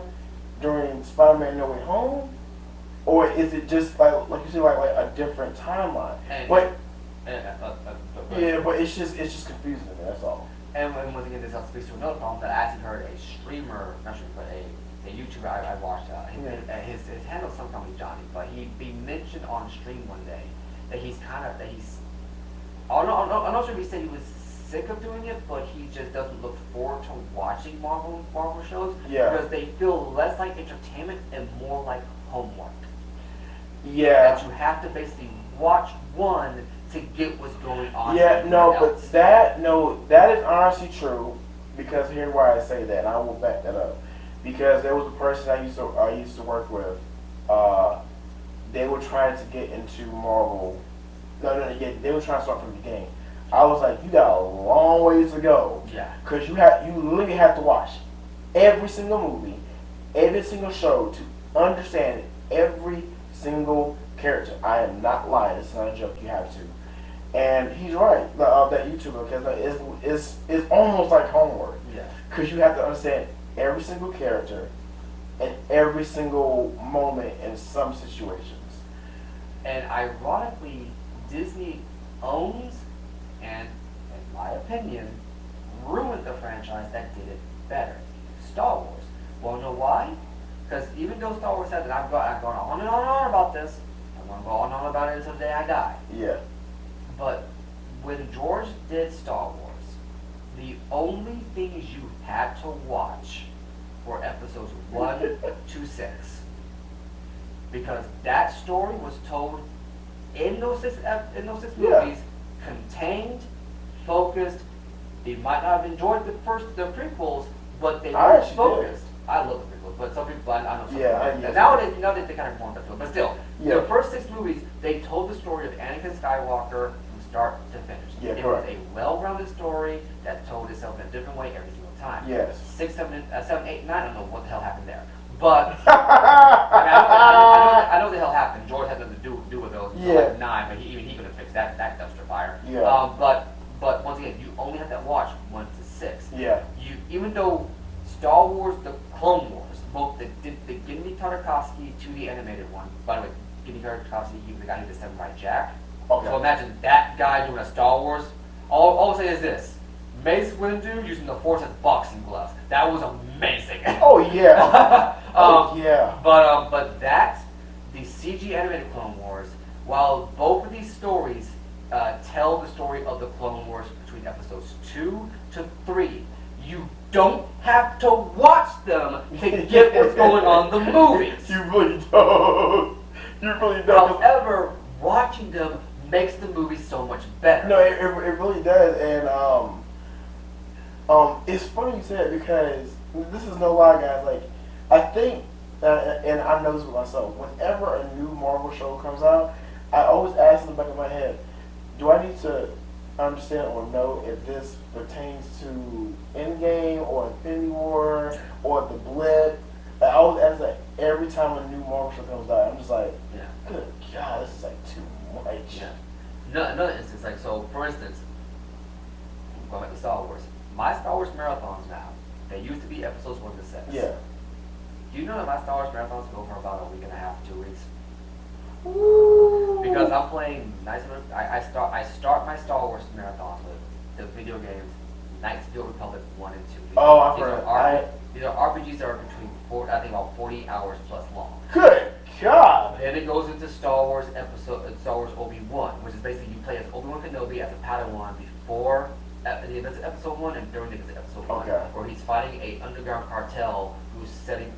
during Spider-Man: No Way Home, or is it just like you said, like a different timeline? And, But but- yeah, but it's just confusing to me. That's all. And once again, this also speaks to another problem that I actually heard a streamer, not streamer, but a YouTuber I watched. His handle some company Johnny, but he mentioned on stream one day that he's I'm not sure if he said he was sick of doing it, but he just doesn't look forward to watching Marvel shows Yeah. because they feel less like entertainment and more like homework. Yeah. That you have to basically watch one to get what's going on. Yeah, no, everywhere but else. that is honestly true because here's why I say that. And I will back that up because there was a person I used to work with. They were trying to get into Marvel. Yeah, they were trying to start from the beginning. I was like, you got a long ways to go. Yeah. Cause you literally have to watch every single movie, every single show to understand every single character. I am not lying. It's not a joke. You have to. And he's right. That YouTuber, because it's almost like homework. Yeah. Because you have to understand every single character and every single moment in some situations. And ironically, Disney owns and, in my opinion, ruined the franchise that did it better. Star Wars. Wanna know why? Because even though Star Wars said that I've gone on and on and on about this, I'm gonna go on and on about it until the day I die. Yeah. But when George did Star Wars, the only things you had to watch were episodes 1 to 6. Because that story was told in those six Yeah. movies, contained, focused. You might not have enjoyed the prequels, but they I were actually focused. I love the prequels, but some people, I know some Yeah, people, yes. nowadays they kind of warmed up to it, but still, Yeah. the first 6 movies, they told the story of Anakin Skywalker from start to finish. Yeah, it correct. was a well-rounded story that told itself in a different way every single time. Yes. 6, 7, 7, 8, 9, I don't know what the hell happened there. But, I know the hell happened. George had nothing to do with those until Yeah. like 9, but even he could have fixed that dumpster fire. Yeah. But once again, you only have to watch 1 to 6. Yeah. Even though Star Wars, the Clone Wars, both the Genndy Tartakovsky 2D animated one, by the way, Genndy Tartakovsky, he was the guy who did Samurai Jack. Okay. So imagine that guy doing a Star Wars. All I'll say is this: Mace Windu using the Force as boxing gloves. That was amazing. Oh yeah. Oh yeah. But the CG animated Clone Wars, while both of these stories tell the story of the Clone Wars between episodes 2 to 3, you don't have to watch them to get what's going on in the movies. You really don't. You really don't. However, watching them makes the movie so much better. No, it really does, and it's funny you said it because this is no lie, guys. Like, I think, and I know this with myself. Whenever a new Marvel show comes out, I always ask in the back of my head, do I need to understand or know if this pertains to Endgame or Infinity War or the Blip? I always ask that every time a new Marvel show comes out. I'm just like, Yeah. good God, this is like too much. Yeah. No, another instance, like, so, for instance, going back to Star Wars, my Star Wars marathons now, they used to be episodes 1 to 6. Yeah. Do you know that my Star Wars marathons go for about a week and a half, 2 weeks? Ooh. Because I'm playing I start my Star Wars marathons with the video games Knights of the Old Republic 1 and 2. Oh, I've These heard. these are RPGs that are between I think about 40 hours plus long. Good God. Then it goes into Star Wars Obi-Wan, which is basically you play as Obi-Wan Kenobi as a Padawan before the events of Episode 1 and during the events of Episode 1, Okay. where he's fighting a underground cartel who's selling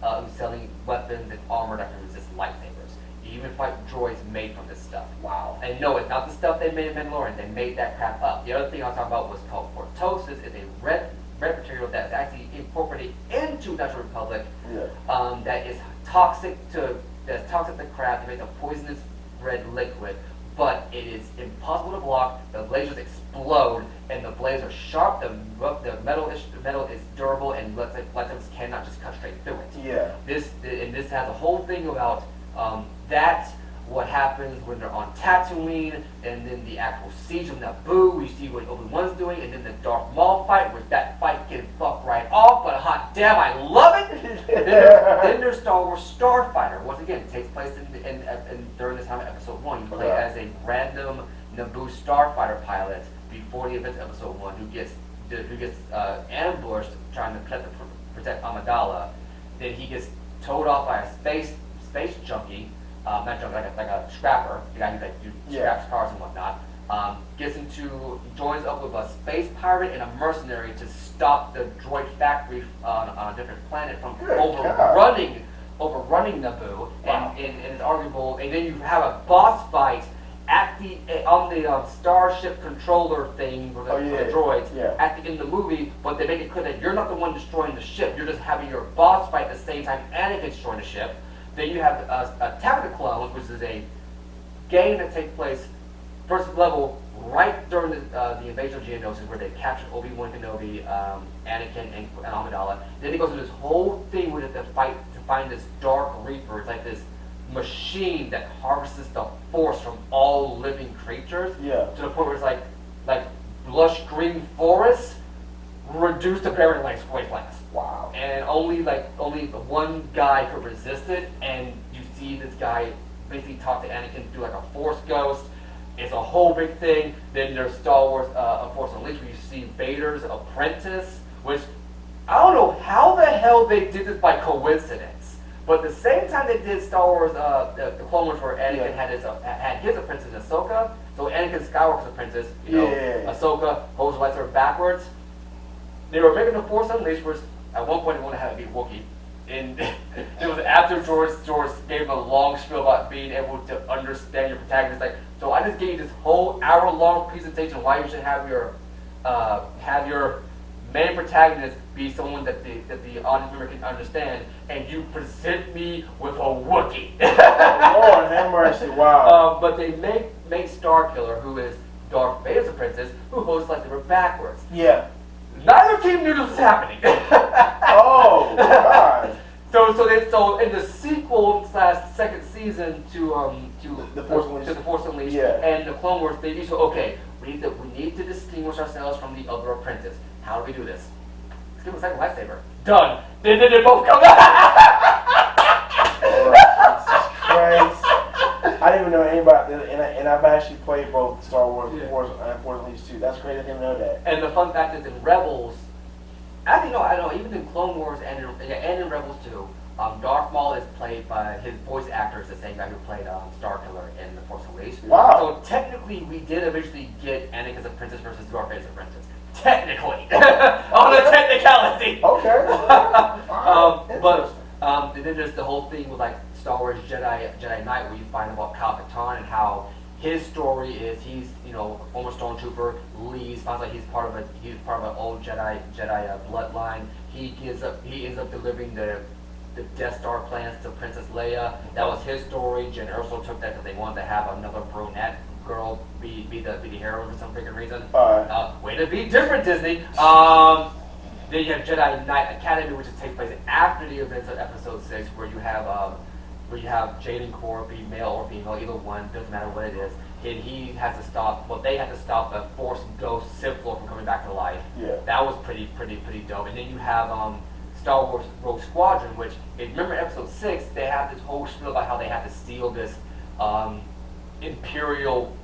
weapons and armor that can resist lightsabers. You even fight droids made from this stuff. Wow. And no, it's not the stuff they made in Mandalorian. They made that crap up. The other thing I was talking about was called Cortosis. It's a red material that's actually incorporated into Natural Republic. Yeah. That is toxic to craft. It makes a poisonous red liquid, but it is impossible to block. The lasers explode, and the blades are sharp. The metal is durable, and lightsabers cannot just cut straight through it. Yeah. This has a whole thing about what happens when they're on Tatooine, and then the actual siege of Naboo. You see what Obi-Wan's doing, and then the Darth Maul fight, which that fight can fuck right off. But hot damn, I love it. then there's Star Wars Starfighter. Once again, it takes place in during the time of Episode 1. You play as a random Naboo Starfighter pilot before the events of Episode 1, who gets ambushed trying to protect Amidala. Then he gets towed off by a space junkie, not junkie, like a scrapper, the guy who scraps cars and whatnot. Joins up with a space pirate and a mercenary to stop the droid factory on a different planet from overrunning Naboo. Wow. And it's arguable. And then you have a boss fight on the starship controller thing for the droids at the end of the movie, but they make it clear that you're not the one destroying the ship. You're just having your boss fight at the same time Anakin's destroying the ship. Then you have Attack of the Clones, which is a game that takes place first level right during the invasion of Geonosis, where they capture Obi-Wan Kenobi, Anakin, and Amidala. Then it goes through this whole thing where they have to fight to find this Dark Reaper. It's like this machine that harvests the Force from all living creatures. Yeah. To the point where it's like lush green forests reduced to barren wastelands. Wow. And only one guy could resist it, and you see this guy basically talk to Anakin through like a Force ghost. It's a whole big thing. Then there's Star Wars A Force Unleashed, where you see Vader's apprentice, which I don't know how the hell they did this by coincidence. But the same time they did Star Wars, the Clone Wars, where Anakin had his apprentice Ahsoka, so Anakin Skywalker's apprentice, Ahsoka holds the lightsaber backwards. They were making the Force Unleashed, where at one point they wanted to have it be Wookiee. And it was after George gave him a long spiel about being able to understand your protagonist. Like, so I just gave you this whole hour-long presentation why you should have your main protagonist be someone that the audience member can understand, and you present me with a Wookiee. Lord have mercy, wow. But they make Starkiller, who is Darth Vader's apprentice, who holds lightsaber backwards. Yeah. Neither team knew this was happening. Oh, God. So in the sequel / second season to The Force Unleashed. to the Force Unleashed Yeah. and the Clone Wars, they used to okay, we need to distinguish ourselves from the other apprentice. How do we do this? Let's give him a second lightsaber. Done. Then they both come out. Jesus Christ. I didn't even know anybody, and I've actually played both Star Wars Yeah. and Force Unleashed too. That's crazy. I didn't know that. And the fun fact is in Rebels, I know, even in Clone Wars and in Rebels too, Darth Maul is played by, his voice actor is the same guy who played Starkiller in The Force Unleashed. Wow. So technically, we did eventually get Anakin's apprentice versus Darth Vader's apprentice. Technically. On a technicality. Okay. But and then there's the whole thing with like Star Wars Jedi Knight, where you find about Kyle Katarn and how his story is he's former stormtrooper, leaves, finds out he's part of an old Jedi bloodline. He ends up delivering the Death Star plans to Princess Leia. That was his story. Jen Erso took that because they wanted to have another brunette girl be the heroine for some freaking reason. Way to be different, Disney. Then you have Jedi Knight Academy, which takes place after the events of Episode 6, where you have Jaden Core, be male or female, either one, doesn't matter what it is. And he has to stop. Well, they have to stop a Force Ghost Sith Lord from coming back to life. Yeah. That was pretty dope. And then you have Star Wars Rogue Squadron, which, if you remember Episode 6, they have this whole spiel about how they have to steal this Imperial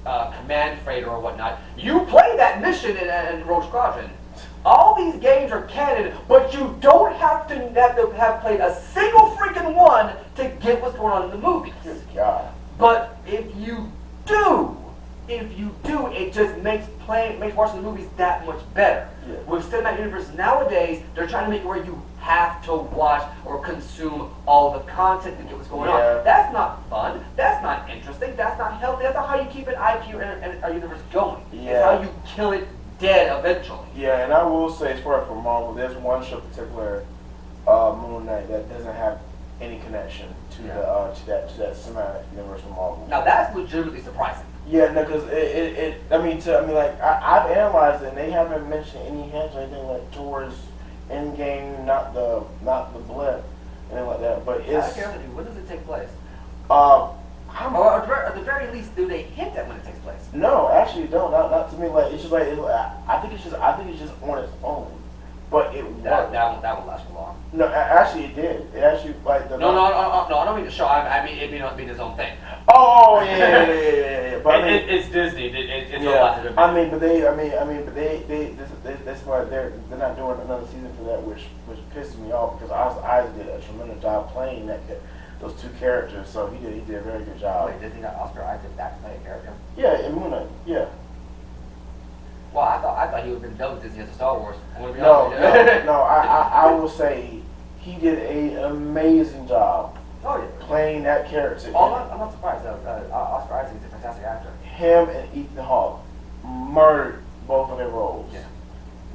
command freighter or whatnot. You play that mission in Rogue Squadron. All these games are canon, but you don't have to have played a single freaking one to get what's going on in the movies. Good God. But if you do, it just makes watching the movies that much better. Yeah. With Cinematic Universe nowadays, they're trying to make it where you have to watch or consume all the content to get what's going on. That's not fun. That's not interesting. That's not healthy. That's not how you keep an IP or a universe going. Yeah. It's how you kill it dead eventually. Yeah, and I will say, as far as for Marvel, there's one show in particular, Moon Knight, that doesn't have any connection to that cinematic universe of Marvel. Now that's legitimately surprising. Yeah, no, because I've analyzed it, and they haven't mentioned any hints or anything like towards Endgame, not the blip, anything like that. But it's When does it take place? or at the very least, do they hint at when it takes place? no, actually, don't. Not to me. Like it's just like I think it's just on its own, but it worked. That won't last for long. No, actually, it did. It actually like the No, I don't mean the show. I mean it being its own thing. Oh yeah. But I mean, it's Disney. It's a yeah. lot to do. But that's why they're not doing another season for that, which pisses me off because Isaac did a tremendous job playing those two characters. So he did a very good job. Wait, Disney got Oscar Isaac back to play a character? Yeah, in Moon Knight. Yeah. Well, I thought he would have been done with Disney as a Star Wars. I'm gonna be No. honest with you. I will say he did an amazing job Oh yeah. playing that character. I'm not surprised though. Oscar Isaac is a fantastic actor. Him and Ethan Hawke murdered both of their roles. Yeah.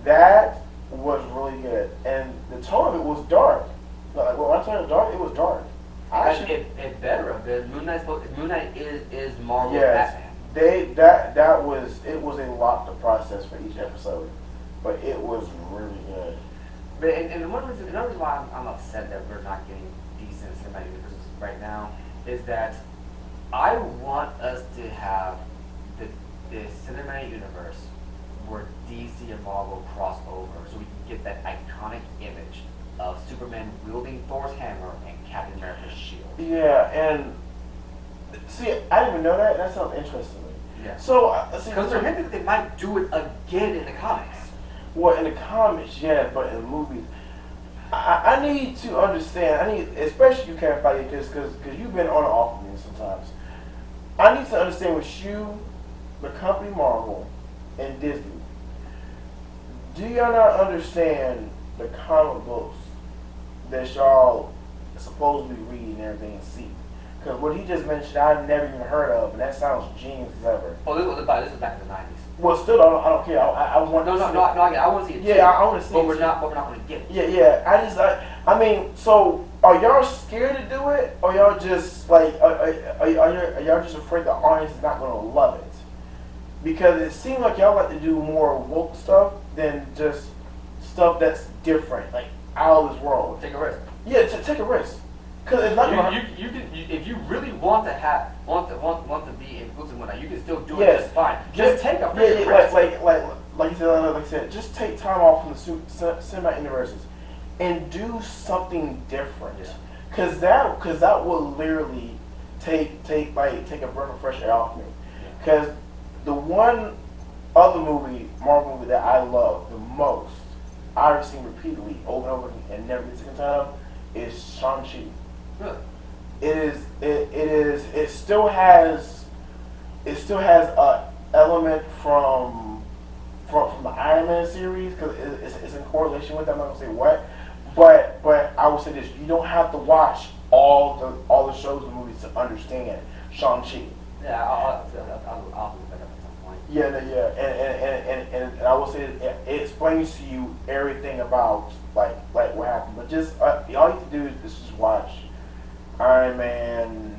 That was really good, and the tone of it was dark. Like when I turned it dark, it was dark. It better have been. Moon Knight is Marvel Yes, Batman. it was a lot to process for each episode, but it was really good. But another reason why I'm upset that we're not getting decent cinematic universes right now is that I want us to have the cinematic universe where DC and Marvel cross over, so we can get that iconic image of Superman wielding Thor's hammer and Captain America's shield. Yeah, and see, I didn't even know that. That sounds interesting. Yeah. So, Because they're hinting that they might do it again in the comics. well, in the comics, yeah, but in movies, I need to understand. Especially you can't fight it because you've been on and off with me sometimes. I need to understand with you, the company Marvel, and Disney. Do y'all not understand the comic books that y'all supposedly read and everything and see? Because what he just mentioned, I've never even heard of, and that sounds genius as ever. Oh, this is back in the 90s. Well, still, I don't care. I want No, to no, see no, it. no, I want to see it. Yeah, too, I want to see but it. we're too. not, but we're not going to get it. Yeah. I mean, so are y'all scared to do it, or y'all just like, are y'all just afraid the audience is not gonna love it? Because it seems like y'all like to do more woke stuff than just stuff that's different, like out of this world. Take a risk. Yeah, take a risk, cause it's not gonna. If you really want to be inclusive with that, you can still do it Yes. just fine. Just take a freaking Yeah, risk. like you said, like I said, just take time off from the cinema universes and do something different. Yeah. Cause that will literally take a breath of fresh air off me. Cause the one other Marvel movie that I love the most, I've seen repeatedly over and over again and never get sick and tired of, is Shang-Chi. Really? It still has a element from the Iron Man series because it's in correlation with that. I'm not gonna say what, but I will say this: you don't have to watch all the shows and movies to understand Shang-Chi. Yeah, I'll look that up at some point. And I will say it explains to you everything about like what happened. But just all you have to do is just watch Iron Man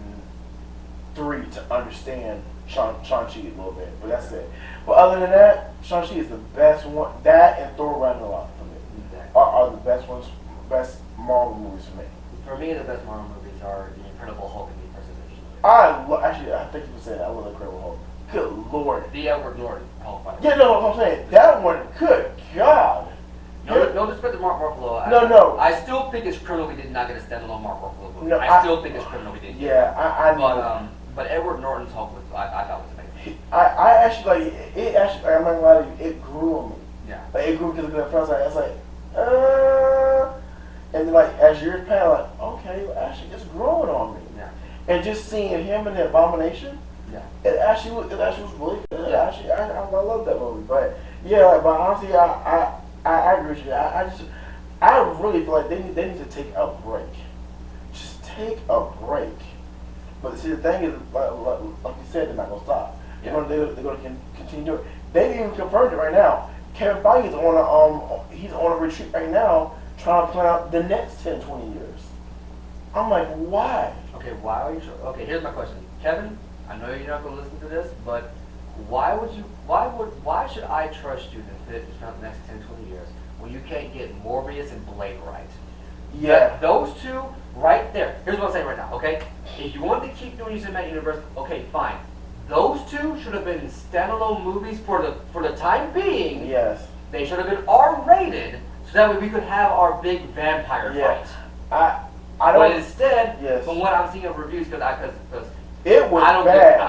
3 to understand Shang-Chi a little bit. But that's it. But other than that, Shang-Chi is the best one. That and Thor Ragnarok for me are the best ones, best Marvel movies for me. For me, the best Marvel movies are The Incredible Hulk and The Presidential. Actually, I think you said I love Incredible Hulk. Good Lord. The Edward Norton Hulk. By the way. Yeah, no, I'm saying that one. Good God. No disrespect to Mark Ruffalo. No. I still think it's criminal we did not get a standalone Mark Ruffalo movie. No, I still think it's criminal we didn't. Yeah, I know. But Edward Norton's Hulk was I thought was amazing. I actually like it. Actually, I'm not gonna lie to you. It grew on me. Yeah. Like it grew because of the first. It's and then like as years passed, like okay, actually it's growing on me. Yeah. And just seeing him in the Abomination, Yeah. it actually was really good. Yeah. Actually, I love that movie. But yeah, like, but honestly, I agree with you. I really feel like they need to take a break. Just take a break. But see, the thing is, like you said, they're not gonna stop. Yeah. They're gonna continue doing it. They even confirmed it right now. Kevin Feige is on a retreat right now, trying to plan out the next 10, 20 years. I'm like, why? Okay, why are you sure? Okay, here's my question. Kevin, I know you're not gonna listen to this, but why should I trust you to fit the next 10, 20 years when you can't get Morbius and Blade right? Yeah. Those two right there. Here's what I'm saying right now, okay? If you want to keep doing your cinematic universe, okay, fine. Those two should have been standalone movies for the time being. Yes. They should have been R-rated so that way we could have our big vampire Yeah. fight. I don't. But instead, Yes. from what I'm seeing of reviews, because It was I don't bad.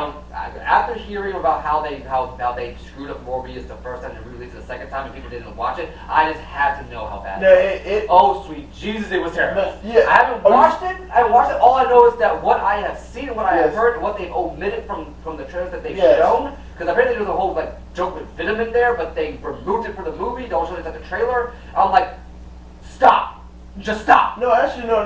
after hearing about how they screwed up Morbius the first time and released it the second time and people didn't watch it, I just had to know how bad No, it was. it Oh sweet Jesus, it was terrible. No, yeah. I haven't watched it. I haven't watched it. All I know is that what I have seen and what I have Yes. heard and what they've omitted from the trailers that they've Yes. shown. Because apparently there's a whole like joke with Venom in there, but they removed it for the movie. Don't show it at the trailer. I'm like, stop, just stop. No, actually, no.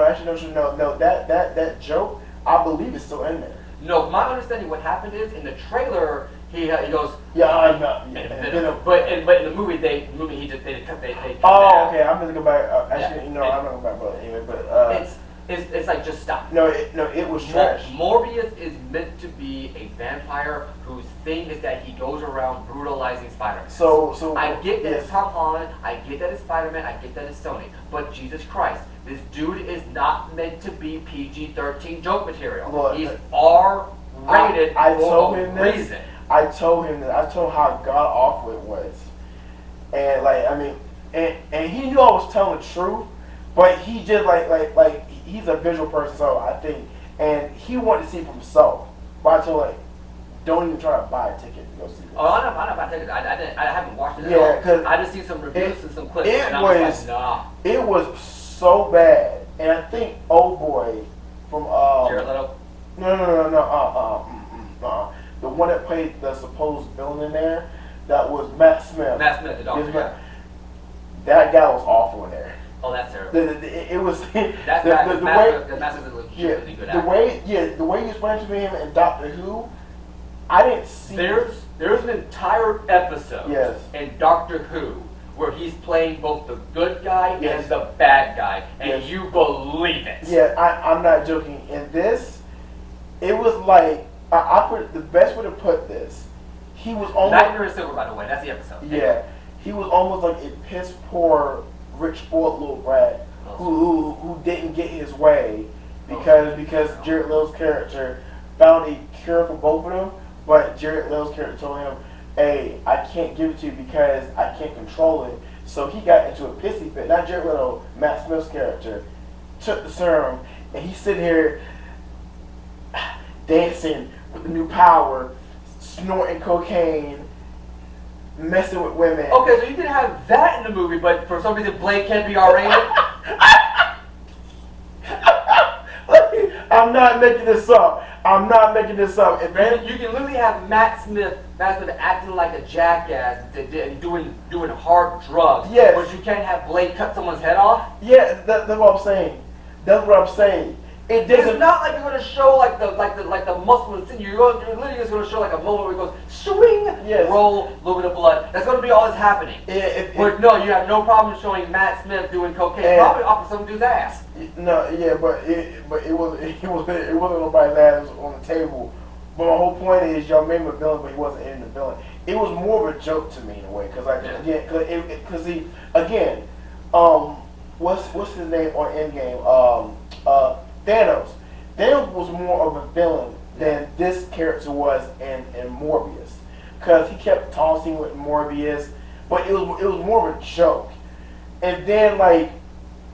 Actually, no. That joke, I believe, is still in there. No, my understanding what happened is in the trailer he goes. Yeah, I know. But in the movie they cut Oh, that. okay. I'm gonna go back. Actually, Yeah. no, I'm not going back. But anyway, but It's like just stop. no, it was trash. Morbius is meant to be a vampire whose thing is that he goes around brutalizing Spider-Man. So I get that yes. it's Tom Holland, I get that it's Spider-Man, I get that it's Sony, but Jesus Christ, this dude is not meant to be PG-13 joke material. Look, He's R-rated I for told a him this. reason. I told him how god awful it was, and like I mean, and he knew I was telling the truth, but he just like he's a visual person, so I think, and he wanted to see it for himself. But I told him, like, don't even try to buy a ticket to go see this. Oh, I'm not about to take it. I haven't watched it Yeah, at all. 'cause I just see some reviews and some clips, it and I was was- like, nah. It was so bad, and I think old boy from Jared Leto. No. The one that played the supposed villain in there, that was Matt Smith. Matt Smith, the doctor. Yes, Yeah. That guy was awful in there. Oh, that's terrible. It was That's the bad. way. Matt Smith is a Yeah, legitimately good actor. the way you explained to me him in Doctor Who, I didn't see. There's There's an entire episode Yes. in Doctor Who where he's playing both the good guy Yes. and the bad guy, and Yes. you believe it. Yeah, I'm not joking. In this, it was like I put the best way to put this. He was almost Nightmare in Silver, by the way, that's the episode. yeah. He was almost like a piss poor, rich spoiled little brat who didn't get his way because Jared Leto's character found a cure for both of them, but Jared Leto's character told him, "Hey, I can't give it to you because I can't control it." So he got into a pissy fit. Not Jared Leto, Matt Smith's character took the serum, and he's sitting here dancing with the new power, snorting cocaine, messing with women. Okay, so you didn't have that in the movie, but for some reason Blade can't be R-rated? I'm not making this up. I'm not making this up. If any, You can literally have Matt Smith acting like a jackass and doing hard drugs. Yes. But you can't have Blade cut someone's head off. yeah, that's what I'm saying. That's what I'm saying. It It's doesn't. not like you're gonna show like the muscle and sin. You're literally just gonna show like a moment where it goes swing, Yes. roll, a little bit of blood. That's gonna be all that's happening. But no, you have no problem showing Matt Smith doing cocaine, And- probably off of some dude's ass. No, yeah, but it wasn't nobody's ass on the table. But my whole point is, y'all made him a villain, but he wasn't in the villain. It was more of a joke to me in a way, because like Yeah. because he again, what's his name on Endgame? Thanos. Thanos was more of a villain than this character was in Morbius, because he kept tossing with Morbius, but it was more of a joke. And then like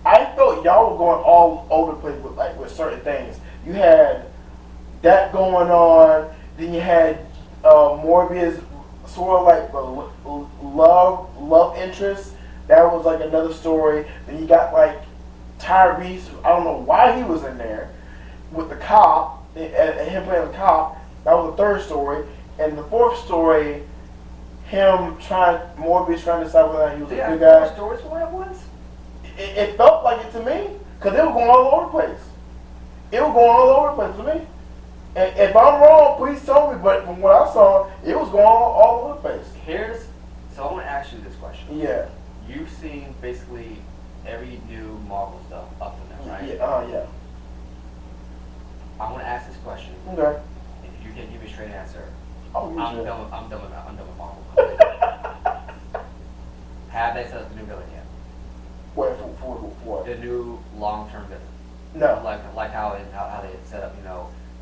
I felt y'all were going all over the place with certain things. You had that going on, then you had Morbius sort of like the love interest. That was like another story. Then you got like Tyrese. I don't know why he was in there with the cop and him playing the cop. That was the third story. And the fourth story, Morbius trying to decide whether he was a good guy. Stories for what it was. It felt like it to me, because they were going all over the place. It was going all over the place to me. And if I'm wrong, please tell me, but from what I saw, it was going all over the place. So I want to ask you this question. Yeah. You've seen basically every new Marvel stuff up to now, right? Yeah. I want to ask this question. Okay. And if you can't give me a straight answer, Oh, you I'm should. done with Marvel. Have they set up the new villain yet? Wait, for The new long-term villain. No. Like how they had set up,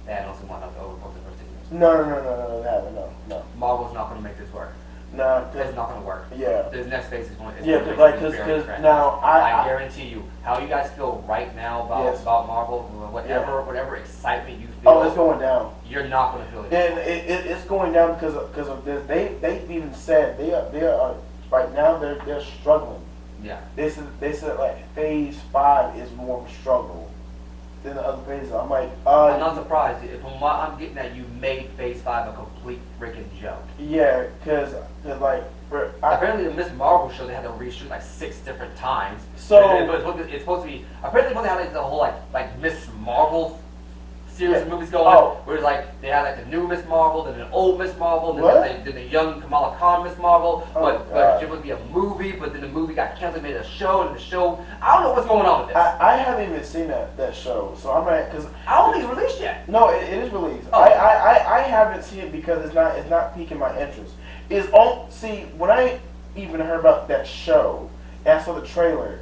Thanos and whatnot over the first 6 years. No, they haven't. No. Marvel's not going to make this work. No. It's not going to work. Yeah. This next phase is going. Yeah, going to like, be very 'cause fresh. now I guarantee you, how you guys feel right now Yes. about Marvel, whatever excitement you feel. Oh, it's going down. You're not going to feel it. And it's going down because of this. They even said they are right now they're struggling. Yeah. They said like phase 5 is more of a struggle than the other phases. I'm like, I'm not surprised. From what I'm getting at, you made Phase 5 a complete freaking joke. yeah, because like Apparently, the Miss Marvel show they had to reshoot like 6 different times. So- it's supposed to be. Apparently, they had like the whole like Miss Marvel series of Yeah. movies going. Oh. Where it's like they had like the new Miss Marvel, then an old Miss Marvel, then What? the young Kamala Khan Miss Marvel. Oh, but God. it was supposed to be a movie, but then the movie got canceled, made a show, and the show. I don't know what's going on with this. I haven't even seen that show, so I'm like, because I don't think it's released yet. no, it is released. Oh. I haven't seen it because it's not piquing my interest. See, when I even heard about that show and I saw the trailer,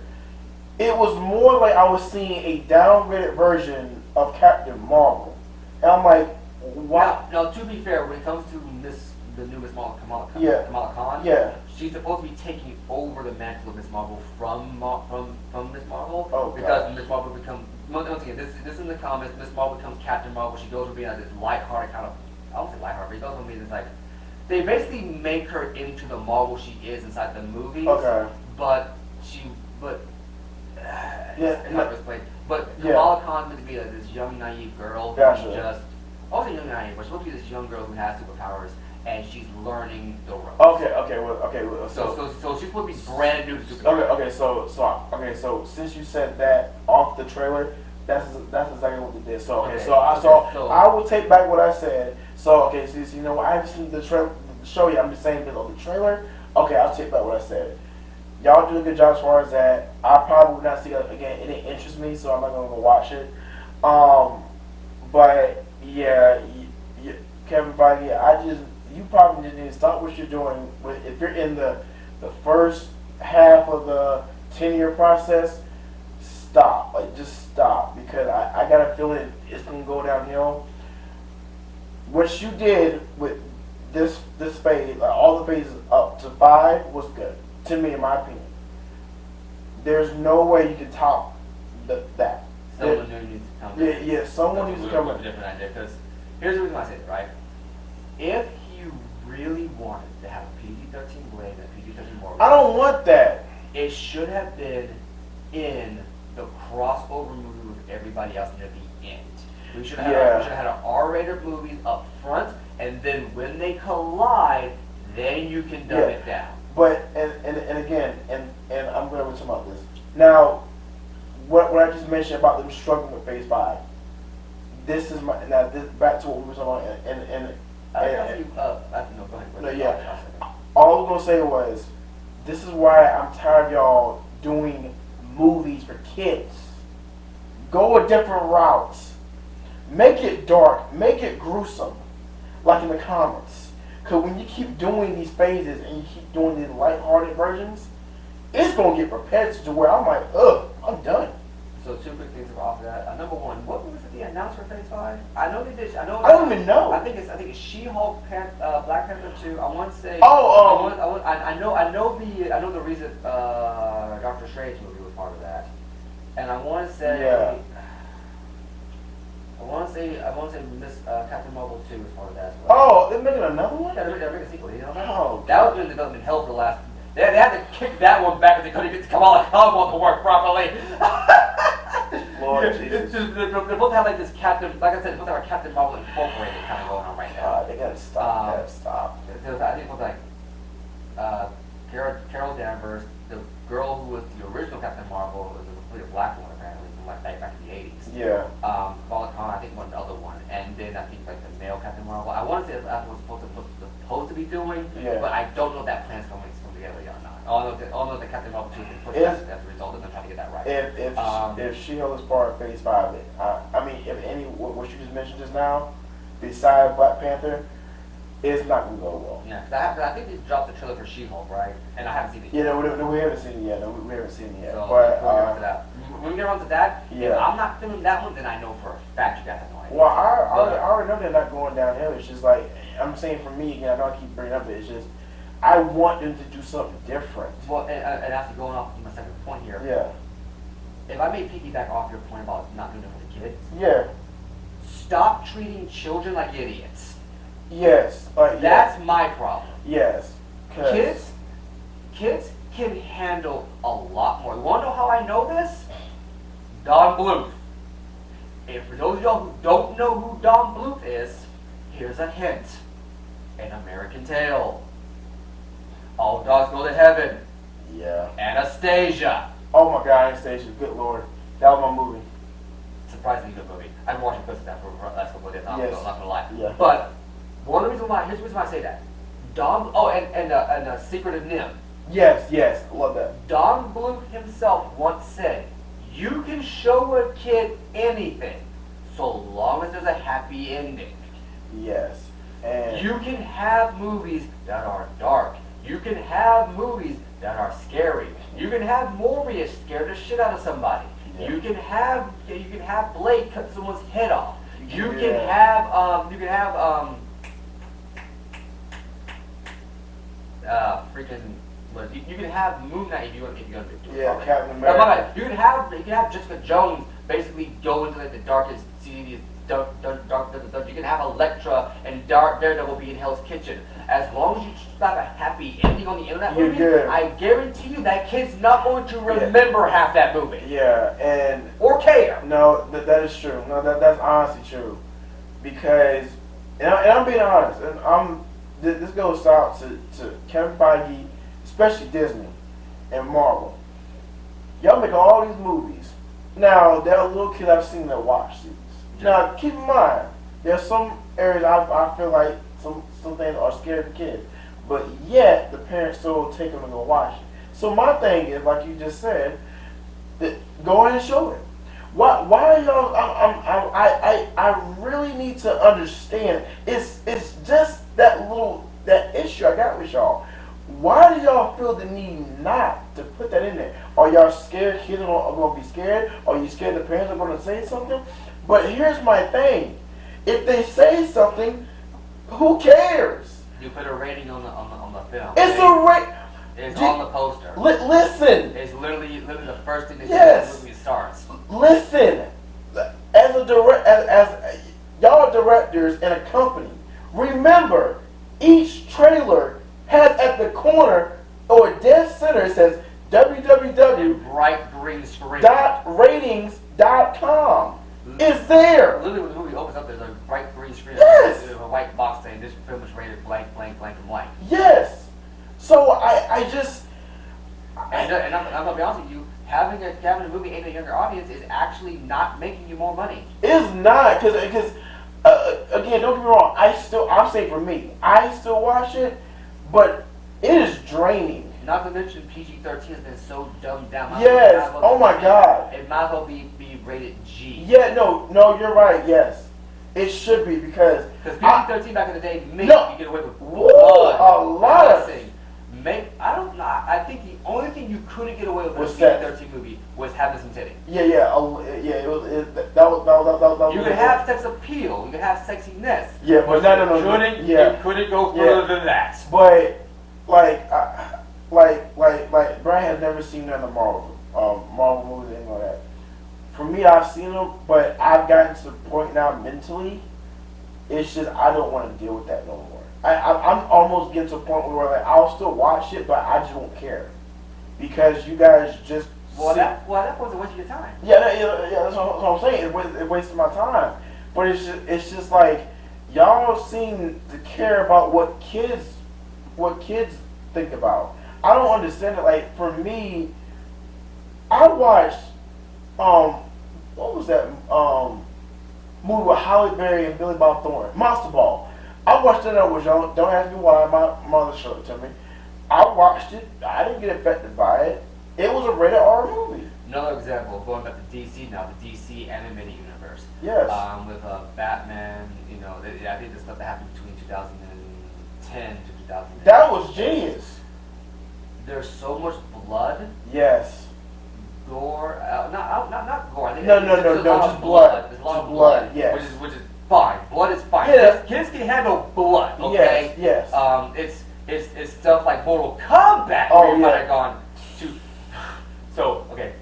it was more like I was seeing a downgraded version of Captain Marvel, and I'm like, why? Now, to be fair, when it comes to the new Miss Marvel, Yeah. Kamala Khan, Yeah. she's supposed to be taking over the mantle of Miss Marvel from Miss Marvel. Oh, because gosh. Miss Marvel becomes, once again, this in the comics, Miss Marvel becomes Captain Marvel. She goes from being like this lighthearted kind of, I don't say lighthearted, but she goes from being this like, they basically make her into the Marvel she is inside the movies. Okay. But Yeah, it's not explained. But Yeah. Kamala Khan's meant to be like this young naive girl who Gotcha. just also young naive, but she's supposed to be this young girl who has superpowers and she's learning the ropes. Okay. So she's supposed to be brand new to superpowers. So since you said that off the trailer, that's exactly what they did. So Okay. so I will take back what I said. So so you know I haven't seen the show yet. I'm just saying because of the trailer. Okay, I'll take back what I said. Y'all do a good job as far as that. I probably would not see it again. It didn't interest me, so I'm not gonna go watch it. But yeah, Kevin Feige, you probably just need to stop what you're doing. If you're in the first half of the 10-year process, stop. Like, just stop, because I got a feeling it's gonna go downhill. What you did with this phase, like all the phases up to 5, was good to me, in my opinion. There's no way you can top that. Someone new needs to come in. Yeah, someone needs to come with in. a different idea, because here's the reason why I say it, right? If you really wanted to have a PG-13 Blade and a PG-13 Morbius, I don't want that. it should have been in the crossover movie with everybody else near the end. We should have had an R-rated movie up front, and then when they collide, then you can dumb it down. But and again, and I'm going to talk about this now. What I just mentioned about them struggling with Phase 5. This is my now. This back to what we were talking about. No, go ahead. No, yeah. All I was gonna say was, this is why I'm tired of y'all doing movies for kids. Go a different route. Make it dark. Make it gruesome, like in the comics. Because when you keep doing these phases and you keep doing these lighthearted versions, it's gonna get repetitive to where I'm like, ugh, I'm done. So 2 quick things off of that. Number 1, what was it they announced for Phase 5? I know they did. I don't even know. I think it's She-Hulk, Black Panther 2. I want to say. I know the recent Doctor Strange movie was part of that, and I want to say. Yeah. I want to say Miss Captain Marvel 2 was part of that as well. Oh, they're making another one? Yeah, they're making a sequel. You know that? Oh, that was been in development hell for the last. They had to kick that one back because they couldn't get Kamala Khan to work properly. Lord Jesus. They both have like this Captain, like I said, they both have a Captain Marvel Incorporated kind of going on right now. They gotta stop. I think it was like Carol Danvers, the girl who was the original Captain Marvel, was a completely black one apparently from like back in the 80s. Yeah. Kamala Khan, I think one other one, and then I think like the male Captain Marvel. I want to say that's what supposed to be doing, but I don't know if that plan's going to come together yet or not. All know that Captain Marvel 2 has been pushed as a result of them trying to get that right. If She-Hulk is part of Phase 5, I mean, if any what you just mentioned just now, besides Black Panther, it's not gonna go well. Yeah, cause I think they dropped the trailer for She-Hulk, right? And I haven't seen it yet. Yeah, no, we haven't seen it yet. No, we haven't seen it yet. So but when we get on to that, if yeah. I'm not filming that one, then I know for a fact you guys have no idea. Well, I already know they're not going downhill. It's just like, I'm saying for me, again, I know I keep bringing up it. It's just, I want them to do something different. Well, and after going off my second point here, Yeah. if I may piggyback off your point about not doing it for the kids, Yeah. stop treating children like idiots. Yes. That's my problem. Yes. Kids can handle a lot more. You want to know how I know this? Don Bluth. And for those of y'all who don't know who Don Bluth is, here's a hint. An American Tail. All Dogs Go to Heaven. Yeah. Anastasia. Oh my God, Anastasia. Good Lord. That was my movie. Surprisingly good movie. I've been watching clips of that for the last couple of days. I'm Yes. not gonna lie. Yeah. But one of the reasons why, here's the reason why I say that. And Secret of Nim. Yes. I love that. Don Bluth himself once said, you can show a kid anything so long as there's a happy ending. Yes. And You can have movies that are dark. You can have movies that are scary. You can have Morbius scare the shit out of somebody. Yeah. You can have Blade cut someone's head off. You Yeah. can have you can have Moon Knight if you're gonna do it. Yeah, Captain My America. bad. You can have Jessica Jones basically go into like the darkest, see these dark. You can have Elektra and Daredevil be in Hell's Kitchen. As long as you slap a happy ending on the end of that You're movie, good. I guarantee you that kid's not going to remember half that movie Yeah, and or care. no, that is true. No, that's honestly true. Because, and I'm being honest, and this goes out to Kevin Feige, especially Disney and Marvel. Y'all make all these movies. Now, there are little kids I've seen that watch these. Now, keep in mind, there's some areas I feel like some things are scary for kids. but yet the parents still take them to go watch it. So my thing is, like you just said, that go ahead and show it. Why are y'all? I really need to understand. It's just that issue I got with y'all. Why do y'all feel the need not to put that in there? Are y'all scared kids are going to be scared? Are you scared the parents are going to say something? But here's my thing: if they say something, who cares? You put a rating on the film. It's a rate. It's on the poster. Listen. It's literally the first thing that Yes. the movie starts. Listen. As y'all directors in a company, remember each trailer has at the corner or dead center it says Bright green screen. www.ratings.com. It's there. Literally, when the movie opens up, there's a bright green screen. Yes. There's a white box saying this film is rated blank, blank, blank, and blank. Yes. So I just. And I'm gonna be honest with you, having a movie aimed at a younger audience is actually not making you more money. It's not because again, don't get me wrong. I'm saying for me, I still watch it, but it is draining. Not to mention PG-13 has been so dumbed down. Yes. Oh my God. It might as well be rated G. Yeah. No. You're right. Yes. It should be because PG-13 back in the day made No. you get away with Woo, blood, a lot of- cussing. I don't know. I think the only thing you couldn't get away with in a Was sex. PG-13 movie was having some titty. Yeah. It was. That was. You could have sex appeal. You could have sexiness. Yeah, but no. You couldn't go further than that. But like Brian has never seen none of the Marvel movies and all that. For me, I've seen them, but I've gotten to the point now mentally. It's just I don't want to deal with that no more. I'm almost getting to a point where like I'll still watch it, but I just won't care because you guys just. That was a waste of your time. Yeah, that's what I'm saying. It wasted my time. But it's just like y'all seem to care about what kids think about. I don't understand it. Like for me, I watched what was that movie with Halle Berry and Billy Bob Thornton, Monster Ball. I watched it when I was young. Don't ask me why. My mother showed it to me. I watched it. I didn't get affected by it. It was a rated R movie. Another example, going back to DC now, the DC animated universe. Yes. With Batman, I think the stuff that happened between 2010 to 2000. That was genius. There's so much blood, Yes. gore, not gore. I think No, there's a lot just of blood. There's a lot Just of blood, blood, yes. which is fine. Blood is fine. Yeah. Kids can handle blood, okay? Yes. It's stuff like Mortal Kombat. Oh, where you might yeah. have gone to. So okay.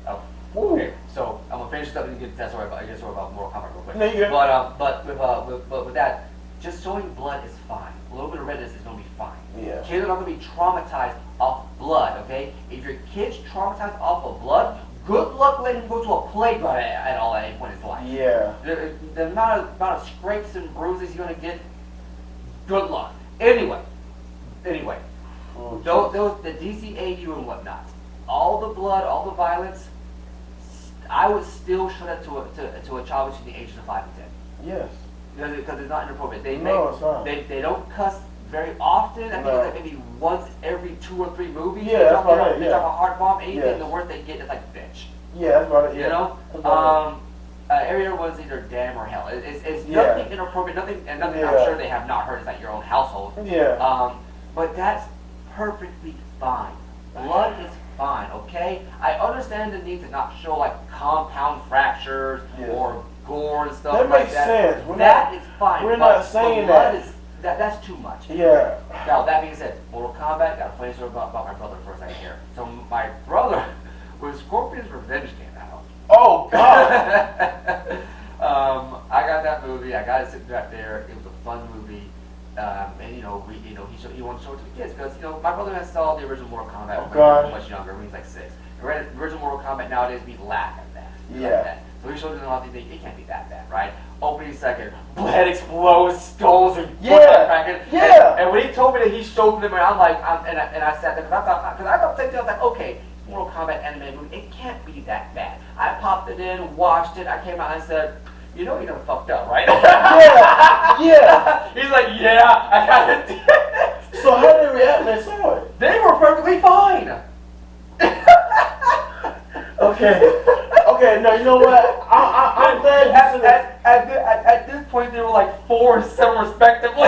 Ooh. Okay, so I'm gonna finish up and get that story about Mortal Kombat real quick. No, you're good. But with that, just showing blood is fine. A little bit of redness is gonna be fine. Yeah. Kids are not gonna be traumatized off blood. Okay, if your kid's traumatized off of blood, good luck letting him go to a playground at any point in his life. Yeah. The amount of scrapes and bruises you're gonna get, good luck. Anyway, Oh, those the DCAU and whatnot, all the blood, all the violence, I would still show that to a child between the ages of 5 and 10. Yes. Because it's not inappropriate. No, it's not. They don't cuss very often. I think No. it's like maybe once every 2 or 3 movies. Yeah, they that's drop, about they drop, it, they yeah. drop a hard bomb. Anything, Yes. the worst they get is like bitch. Yeah, that's about it. Yeah. You know? That's about Area 1 is either damn or hell. It's Yeah. nothing inappropriate, nothing I'm Yeah. sure they have not heard inside your own household. it. Yeah. But that's perfectly fine. Blood is fine, okay? I understand the need to not show like compound fractures Yeah. or gore and stuff That like makes that. sense. That is fine. we're but not saying blood that. That's too much. Yeah. Now, that being said, Mortal Kombat, got a funny story about my brother for a second here. So, my brother, when Scorpion's Revenge came out, Oh God. I got that movie, I got it sitting back there, it was a fun movie, and he wanted to show it to the kids, because, my brother has saw the original Mortal Kombat Oh, when he God. was much younger, when he was like 6. The original Mortal Kombat nowadays, we laugh at that. We laugh Yeah. at that. So he showed them all, they think, it can't be that bad, right? Opening second, head explodes, skulls, and Yeah, foot cracking. yeah. And when he told me that he showed them, and I'm like, and I sat there, because I thought, I was like, okay, Mortal Kombat anime movie, it can't be that bad. I popped it in, watched it, I came out and said, you know you done fucked up, right? Yeah. Yeah. He's like, yeah, I got it. So So how did they react when they saw it? They were perfectly fine. Okay. Okay, no, you know what? I'm glad you said At this point, they were like 4 and 7 respectively.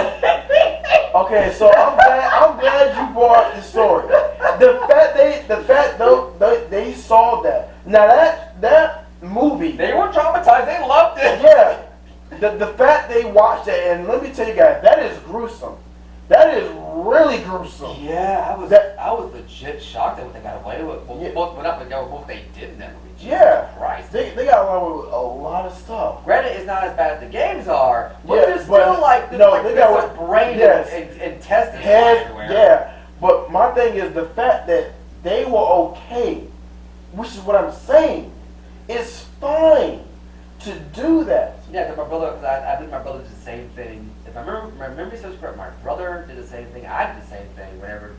Okay, so I'm glad you brought up the story. The fact though they saw that. Now that movie. They were traumatized. They loved it. Yeah. The fact they watched it, and let me tell you guys, that is gruesome. That is really gruesome. Yeah, I was legit shocked at what they got away with. What they did in that movie. Jesus Yeah. Christ. They got along with a lot of stuff. Granted, it's not as bad as the games are, but Yeah, there's but still like, they got brain yes. and intestines Head, everywhere. yeah. But my thing is the fact that they were okay, which is what I'm saying. It's fine to do that. Yeah, because my brother, I believe my brother did the same thing. If I remember so correct, my brother did the same thing. I did the same thing. Whenever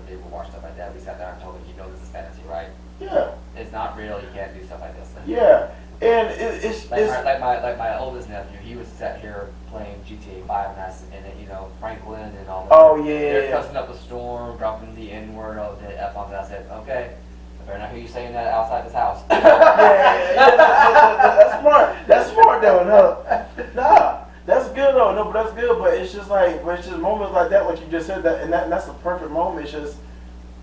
they would watch stuff like that, we sat down and told him, this is fantasy, right? Yeah. It's not real. You can't do stuff like this. Yeah. And it's like my oldest nephew. He was sat here playing GTA 5, and then Franklin and all that. Oh, yeah, They're yeah. cussing up a storm, dropping the N word, all the F bombs. I said, okay. I better not hear you saying that outside this house. yeah, that's smart. That's smart though. No, nah, that's good though. No, but that's good. But it's just moments like that, like you just said that, and that's the perfect moment. It's just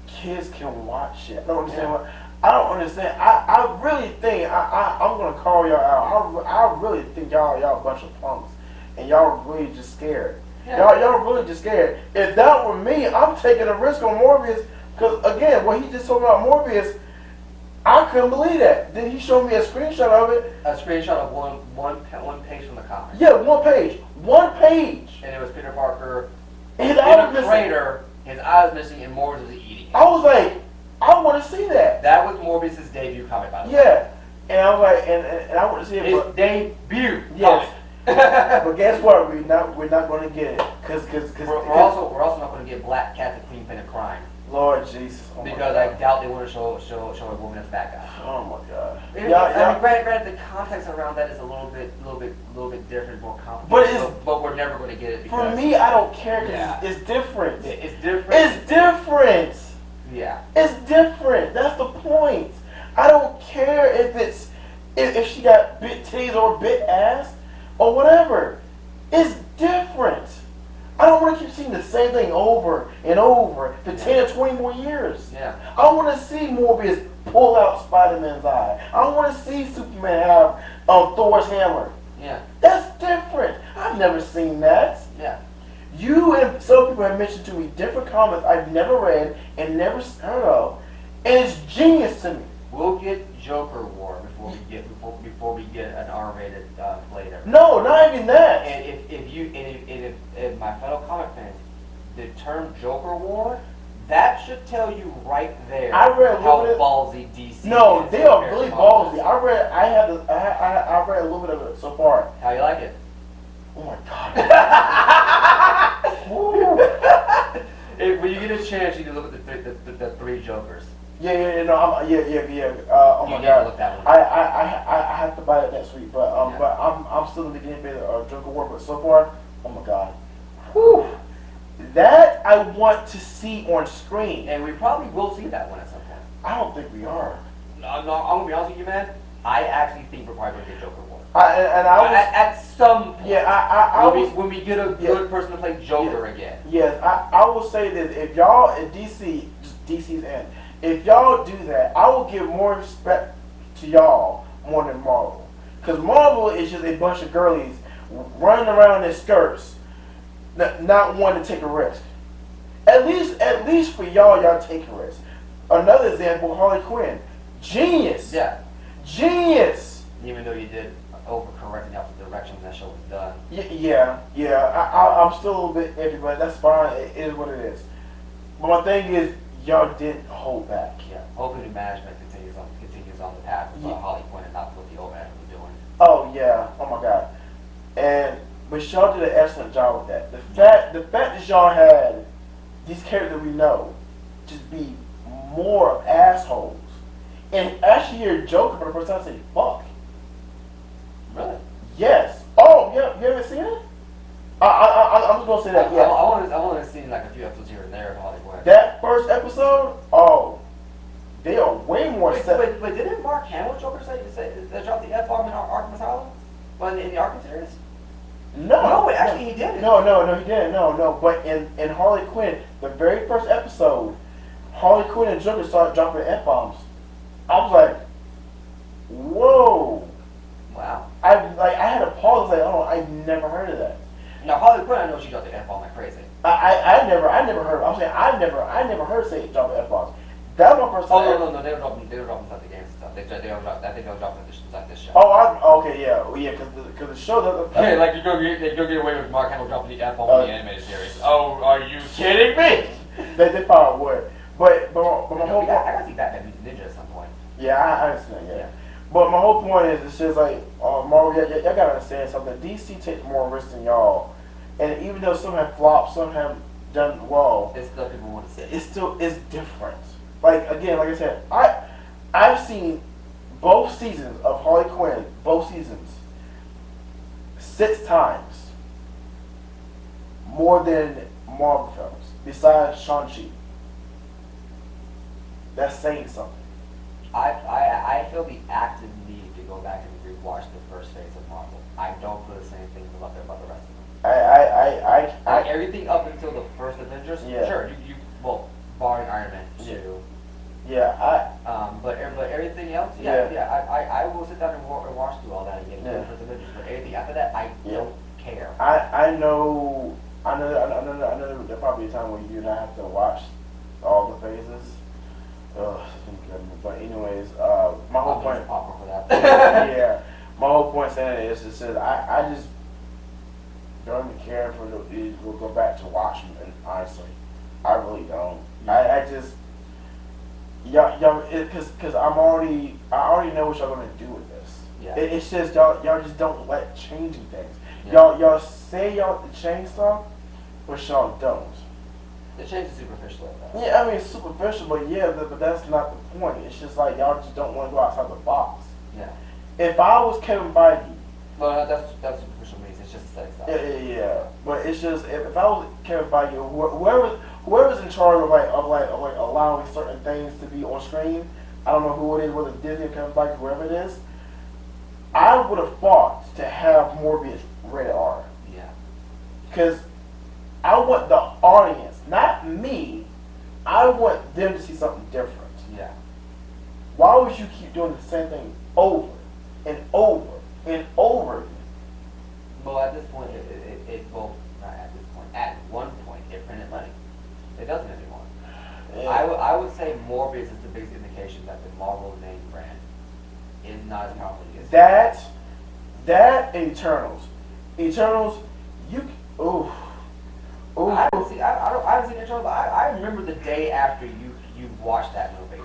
kids can watch it. I don't understand what. I don't understand. I really think I'm gonna call y'all out. I really think y'all a bunch of punks, and y'all really just scared. Yeah. Y'all really just scared. If that were me, I'm taking a risk on Morbius. Because, again, what he just told me about Morbius, I couldn't believe that. Then he showed me a screenshot of it. A screenshot of one page from the comic. Yeah, one page. One page. And it was Peter Parker His in eye a was missing. crater, his eyes missing, and Morbius was eating it. I was like, I want to see that. That was Morbius' debut comic, by the way. Yeah. And I was like, and I want to see it. His But, debut yes. comic. But guess what? We're not going to get it. Because We're also not going to get Black Cat, the Queen Pin of Crime. Lord Jesus. Oh Because I doubt they want to show a woman as bad guy. Oh my God. I mean, granted, the context around that is a little bit different, more complicated. But we're never going to get it. Because For me, I don't care because Yeah. it's different. It's different. It's different. Yeah. It's different. That's the point. I don't care if she got big titties or big ass or whatever. It's different. I don't want to keep seeing the same thing over and over for 10 or 20 more years. Yeah. I want to see Morbius pull out Spider-Man's eye. I want to see Superman have Thor's hammer. Yeah. That's different. I've never seen that. Yeah. You and some people have mentioned to me different comics I've never read and never heard of, and it's genius to me. We'll get Joker War before we get an R-rated later. No, not even that. And if my fellow comic fans, the term Joker War, that should tell you right there I read a how little bit- ballsy DC No, is they are compared really to Marvel. ballsy. I read a little bit of it so far. How you like it? Oh my God. Woo. When you get a chance, you can look at the 3 Jokers. Yeah. Oh You my need to God. look that one I have to buy it next week, but Yeah. but I'm still in the beginning bit of Joker War. But so far, oh my God. Whew. That I want to see on screen. And we probably will see that one at some point. I don't think we are. No, I'm gonna be honest with you, man. I actually think we're probably gonna get Joker War. I was At some point. yeah I was When we get a good person to play Joker again. yes I will say this, if y'all in DC, just DC's end, if y'all do that, I will give more respect to y'all more than Marvel, because Marvel is just a bunch of girlies running around in skirts, not wanting to take a risk. At least for y'all take a risk. Another example, Harley Quinn, genius. Yeah. Genius. Even though you did overcorrect in the opposite direction when that show was done. Yeah. I'm still a little bit iffy, but that's fine. It is what it is. But my thing is, y'all didn't hold back. Yeah. Hopefully the management continues on the path of Harley Quinn and not what the old man was doing. Oh yeah. Oh my God. But y'all did an excellent job with that. The fact that y'all had these characters we know just be more assholes, and actually hear Joker for the first time say "fuck." Really? Yes. Oh yeah. You haven't seen it? I'm just gonna say that. Yeah, I want to see like a few episodes here and there of Harley Quinn. that first episode. Oh, they are way more set. Wait, didn't Mark Hamill Joker say they dropped the F bomb in Arkham Asylum? Well, in the Arkham series? No, actually he didn't. No, he didn't. No. But in Harley Quinn, the very first episode, Harley Quinn and Joker started dropping F bombs. I was like, whoa. Wow. I had a pause. Like, oh, I never heard of that. Now Harley Quinn, I know she dropped the F bomb like crazy. I never heard. I'm saying I never heard say drop F bombs. That was my first time. Oh no, they were dropping stuff the games and stuff. I think they were dropping inside this show. Oh, okay, yeah, because the show doesn't. Yeah, like you go get away with Mark Hamill dropping the F bomb in the animated series. Oh, are you kidding me? They probably would, but my whole point. I gotta see Batman Ninja at some point. Yeah, I understand. Yeah. But my whole point is, it's just like Marvel. Y'all gotta understand something. DC takes more risks than y'all, and even though some have flopped, some have done well. It's still people want to see. It's different. Like again, like I said, I've seen both seasons of Harley Quinn, both seasons, 6 times more than Marvel films, besides Shang-Chi. That's saying something. I feel the active need to go back and rewatch the first phase of Marvel. I don't feel the same thing about the rest of them. Like everything up until the first Avengers, Yeah. sure, you well, barring Iron Man 2. Yeah, But everything else, Yeah. I will sit down and watch through all that again. Yeah. The first Avengers, but anything after that, I Yeah. don't care. I know there'll probably be a time where you and I have to watch all the phases. Ugh, but anyways, my whole I'll point. use popcorn for that. Yeah, my whole point saying is, it says I just don't even care for we'll go back to watching. And honestly, I really don't. I just y'all because I already know what y'all gonna do with this. Yeah. It's just y'all just don't like changing things. Yeah. Y'all say y'all change stuff, but y'all don't. The change is superficial like that. Yeah, I mean it's superficial, but that's not the point. It's just like y'all just don't want to go outside the box. Yeah. If I was Kevin Feige, Well, that's superficial means it's just aesthetic stuff. yeah. But it's just if I was Kevin Feige, or whoever's in charge of allowing certain things to be on screen, I don't know who it is, whether it's Disney or Kevin Feige, whoever it is, I would have fought to have Morbius rated R. Yeah. Because I want the audience, not me, I want them to see something different. Yeah. Why would you keep doing the same thing over and over and over again? Well, at this point, well, not at this point. At one point, it printed money. It doesn't anymore. Yeah. I would say Morbius is the biggest indication that the Marvel name brand is not as powerful as it is. That Eternals, ooh. I haven't seen Eternals, but I remember the day after you watched that movie.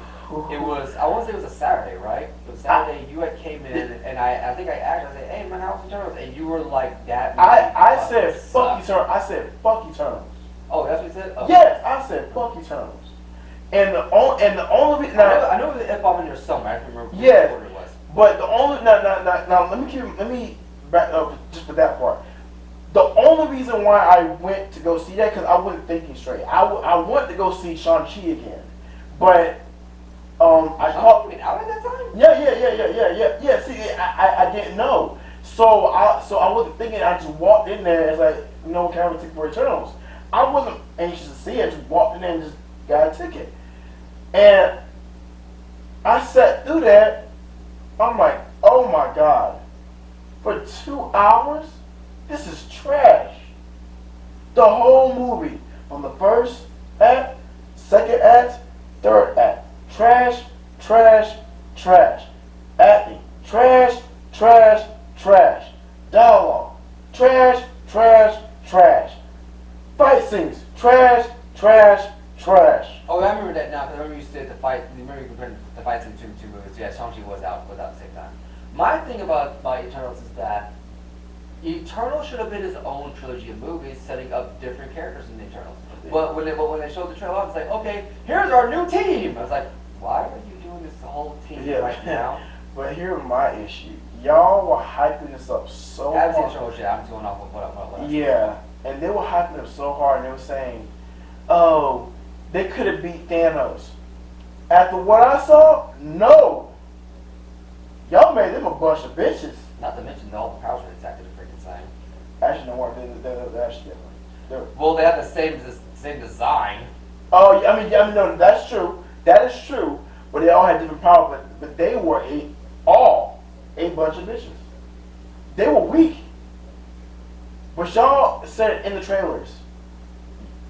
It was, I want to say it was a Saturday, right? It was Saturday, you had came in, and I think I asked, I said, hey man, how was Eternals? And you were like, that movie I said fucking fuck sucks." Eternals. I said fuck Eternals. Oh, that's what you said? Oh. Yes, I said fuck Eternals. And the only reason I know there was an F-bomb in there somewhere, I can't remember Yes. what it was. but the only now let me back up just for that part. The only reason why I went to go see that, because I wasn't thinking straight. I wanted to go see Shang-Chi again, but I caught. You been out at that time? Yeah. See, I didn't know, so I wasn't thinking. I just walked in there. It's like, can I have a ticket for Eternals? I wasn't anxious to see it. I just walked in there and just got a ticket, and I sat through that. I'm like, oh my god, for 2 hours. This is trash. The whole movie, from the first act, second act, third act, trash. Acting, trash. Dialogue, trash. Fight scenes, trash. Oh, I remember that now, because I remember you said the fight, you compared the fights in two movies. Yeah, Shang-Chi was out at the same time. My thing about Eternals is that Eternals should have been his own trilogy of movies, setting up different characters in the Eternals. But when they showed the trailer, it's like, okay, here's our new team. I was like, why are you doing this whole team right now? But here's my issue. Y'all were hyping this up so That's the hard. intro shit. I'm just going off of what Yeah, and they were hyping it up so hard, and they were saying, "Oh, they could have beat Thanos." After what I saw, no. Y'all made them a bunch of bitches. Not to mention all the powers are exactly the freaking same. Actually, no more. They're actually different. Well, they have the same design. Oh, yeah, I mean, no, that's true. That is true. But they all had different powers. But they were all a bunch of bitches. They were weak. But y'all said it in the trailers.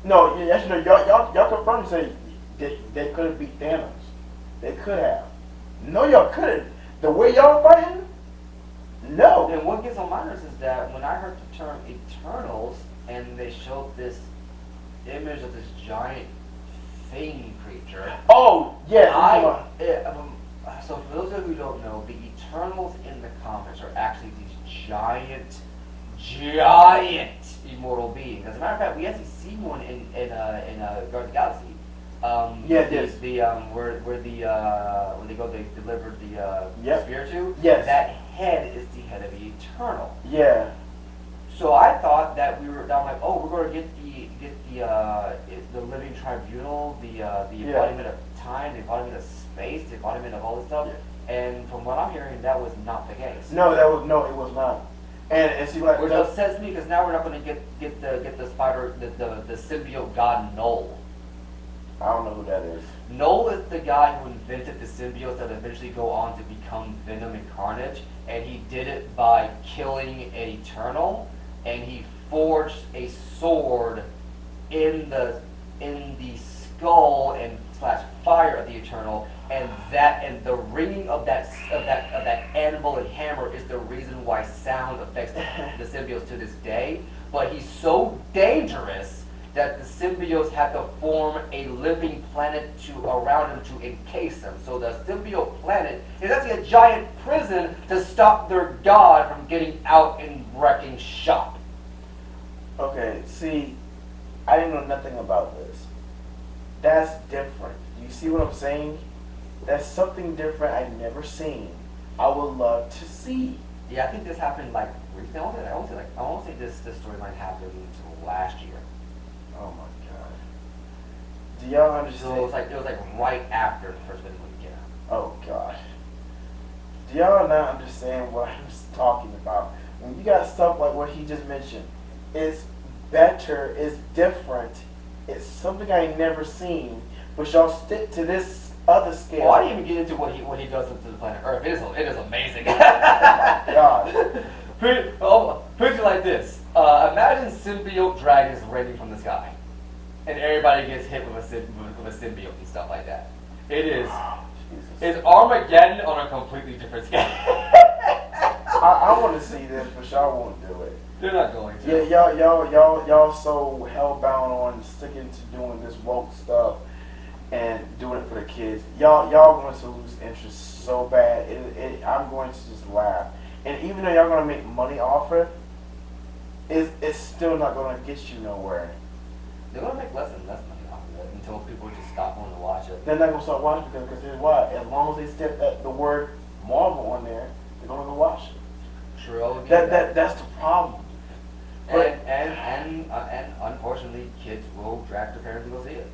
No, actually, no, y'all confirmed and said they could have beat Thanos. They could have. No, y'all couldn't. The way y'all fighting, no. And what gets on my nerves is that when I heard the term Eternals and they showed this image of this giant thing creature. Oh, yeah. So for those of you who don't know, the Eternals in the comics are actually these giant immortal beings. As a matter of fact, we actually see one in Guardians of the Galaxy. When they deliver the spear to. Yes. That head is the head of the Eternal. Yeah. So I thought that I'm like, oh, we're going to get the living tribunal, the embodiment of time, the embodiment of space, the embodiment of all this stuff. Yeah. And from what I'm hearing, that was not the case. No, it was not. And see, like, which upsets me because now we're not going to get the spider, the symbiote god Null. I don't know who that is. Null is the guy who invented the symbiotes that eventually go on to become Venom and Carnage, and he did it by killing an Eternal, and he forged a sword in the skull and slash fire of the Eternal, and the ringing of that anvil and hammer is the reason why sound affects the symbiotes to this day. But he's so dangerous that the symbiotes had to form a living planet around him to encase him. So the symbiote planet is actually a giant prison to stop their god from getting out and wrecking shop. Okay, see, I didn't know nothing about this. That's different. Do you see what I'm saying? That's something different I've never seen. I would love to see. Yeah, I think this happened like recently. I won't say this storyline happened last year. Oh my god. Do y'all understand? So it was like right after the first Venom movie came out. Oh god. Do y'all not understand what I was talking about? When you got stuff like what he just mentioned, it's better, it's different, it's something I ain't never seen, but y'all stick to this other scale. Oh, I didn't even get into what he does to the planet Earth. It is amazing. Oh my god. Put it like this. Imagine symbiote dragons raining from the sky, and everybody gets hit with a symbiote and stuff like that. It is. Oh, Jesus. It's Armageddon on a completely different scale. I want to see this, but y'all won't do it. They're not going to. Yeah, y'all so hellbound on sticking to doing this woke stuff and doing it for the kids. Y'all going to lose interest so bad. I'm going to just laugh. And even though y'all gonna make money off it, it's still not gonna get you nowhere. They're gonna make less and less money off of it until people just stop wanting to watch it. They're not gonna start watching because here's why. As long as they step the word Marvel on there, they're gonna go watch it. True. That's the problem. And unfortunately, kids will drag their parents to go see it.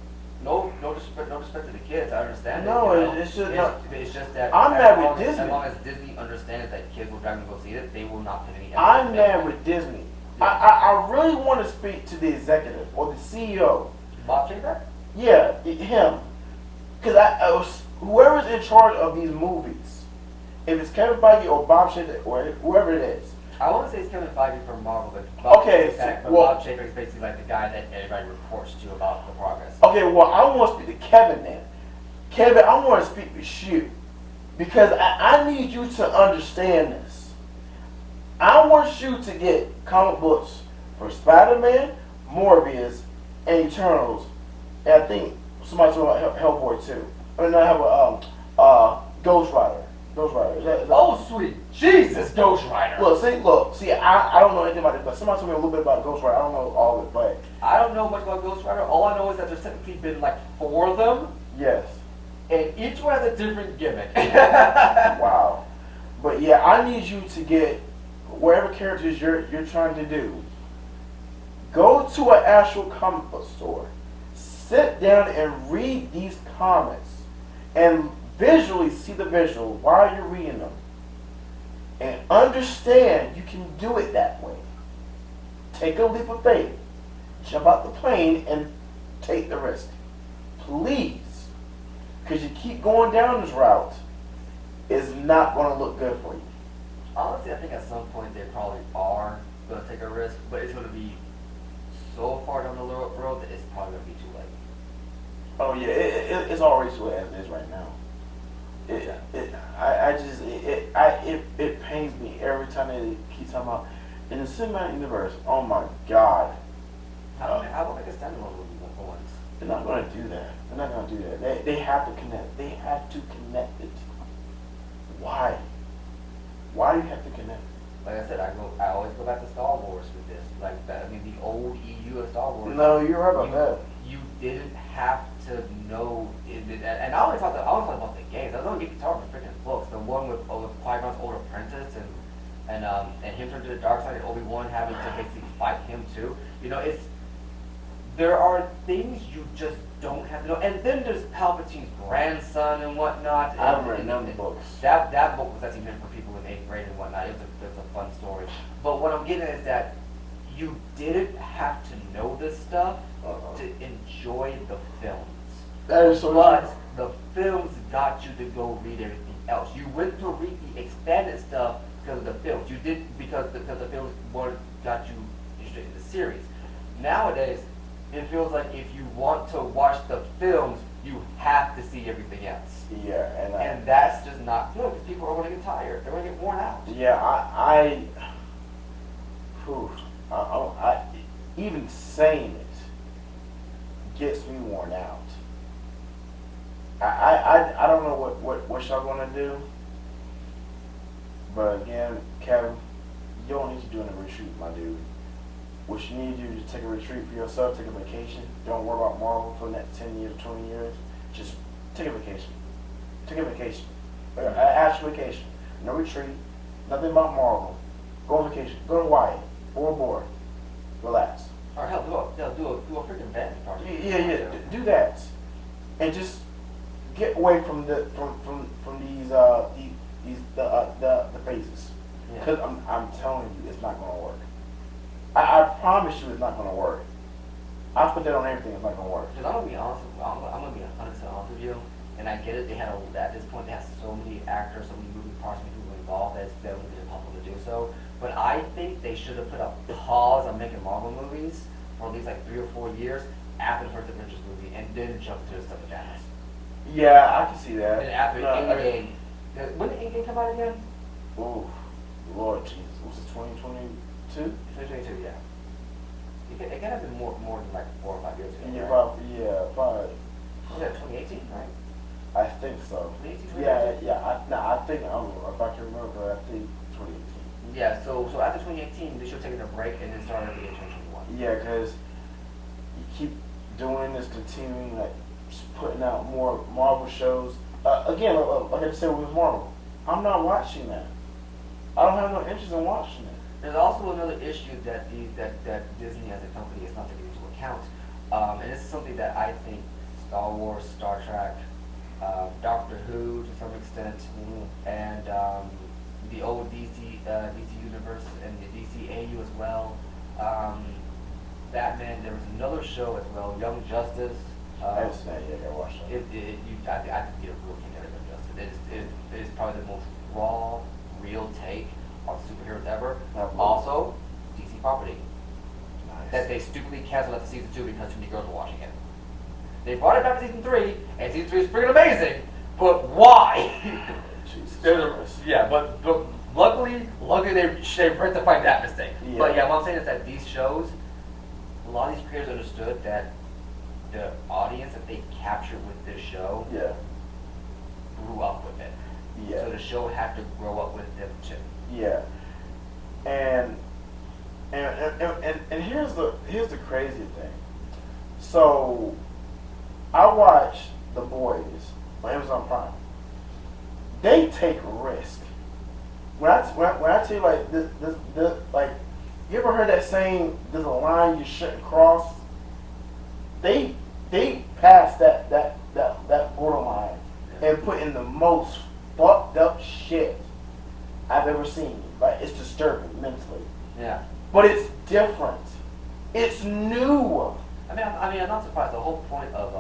No disrespect to the kids. I understand. No, it's just that I'm mad with Disney. As long as Disney understands that kids will drag them to go see it, they will not put any effort. I'm mad with Disney. Yeah. I really want to speak to the executive or the CEO. Bob Chapek? Yeah, him. Because whoever's in charge of these movies, if it's Kevin Feige or Bob Chapek or whoever it is. I want to say it's Kevin Feige for Marvel, but Bob Chapek is basically like the guy that everybody reports to about the progress. Okay, well, I want to speak to Kevin then. Kevin, I want to speak with you. Because I need you to understand this. I want you to get comic books for Spider-Man, Morbius, and Eternals. And I think somebody talking about Hellboy too. I mean, I have Ghost Rider. Ghost Rider. Is that oh, sweet Jesus, Ghost Rider. Look, see, I don't know anything about this, but somebody told me a little bit about Ghost Rider. I don't know all of it, but I don't know much about Ghost Rider. All I know is that there's technically been like 4 of them, yes. and each one has a different gimmick. Wow. I need you to get whatever characters you're trying to do. Go to an actual comic book store. Sit down and read these comics and visually see the visual while you're reading them. And understand you can do it that way. Take a leap of faith. Jump out the plane and take the risk. Please. Because you keep going down this route, it's not going to look good for you. Honestly, I think at some point they probably are going to take a risk, but it's going to be so far down the road that it's probably going to be too late. Oh yeah, it's already too late as it is right now. It pains me every time they keep talking about in the cinematic universe. Oh my God. I don't make a standalone movie for once. They're not going to do that. They're not going to do that. They have to connect. They have to connect it. Why? Why do you have to connect? Like I said, I always go back to Star Wars with this. Like that, I mean, the old EU of Star Wars. No, you're right about that. You didn't have to know it, and I always talk about the games. I was only talking about the freaking books. The one with Qui-Gon's old apprentice and him turning to the dark side and Obi-Wan having to basically fight him too. You know, there are things you just don't have to know. And then there's Palpatine's grandson and whatnot. I haven't read none of the books. That book was actually meant for people in 8th grade and whatnot. It's a fun story. But what I'm getting at is that you didn't have to know this stuff to enjoy the films. That is so But true. the films got you to go read everything else. You went to read the expanded stuff because of the films. You did because the films got you interested in the series. Nowadays, it feels like if you want to watch the films, you have to see everything else. Yeah, And that's just not good because people are going to get tired. They're going to get worn out. yeah, whew, even saying it gets me worn out. I don't know what y'all gonna do, but again, Kevin, you don't need to do a retreat, my dude. What you need to do is take a retreat for yourself, take a vacation. Don't worry about Marvel for the next 10 years, 20 years. Just take a vacation. Take a vacation. An actual vacation. No retreat. Nothing about Marvel. Go on vacation. Go to Hawaii. Or aboard. Relax. Or hell, do a freaking band party. Yeah. Do that, and just get away from the phases. Because I'm telling you, it's not gonna work. I promise you, it's not gonna work. I put that on everything. It's not gonna work. Because I'm gonna be honest. I'm gonna be 100% honest with you, and I get it. They had at this point they have so many actors, so many moving parts, so many people involved that it's very impossible to do so. But I think they should have put a pause on making Marvel movies for at least like 3 or 4 years after the first Avengers movie, and then jump to the stuff with Thanos. Yeah, I can see that. And after Endgame, when did Endgame come out again? Oh, Lord Jesus, was it 2022? 2022, yeah. It could have been more than like 4 or 5 years ago. Yeah, right? probably. Was that 2018, right? I think so. 2018, Yeah. I think I don't know if I can remember. I think 2018. Yeah. So after 2018, they should have taken a break and then started again in 2021. Yeah, because you keep doing this, continuing like just putting out more Marvel shows. Again, like I said with Marvel, I'm not watching that. I don't have no interest in watching it. There's also another issue that Disney as a company is not taking into account, and this is something that I think Star Wars, Star Trek, Doctor Who to some extent, and the old DC universe and the DCAU as well. Batman. There was another show as well, Young Justice. I haven't seen that yet. I gotta watch that. I think you're looking at Young Justice. It is probably the most raw, real take on superheroes ever. Also, DC property. Nice. That they stupidly canceled after season 2 because too many girls were watching it. They brought it back for season 3, and season 3 is freaking amazing. But why? Jesus Christ. Yeah, but luckily they rectified that mistake. Yeah. But yeah, what I'm saying is that these shows, a lot of these creators understood that the audience that they captured with this show Yeah. grew up with it. Yeah. So the show had to grow up with them too. Yeah. And here's the crazy thing. So I watch The Boys on Amazon Prime. They take risk. when I tell you like this like, you ever heard that saying? There's a line you shouldn't cross. They passed that borderline and put in the most fucked up shit I've ever seen. Like, it's disturbing mentally. Yeah. But it's different. It's new. I'm not surprised. The whole point of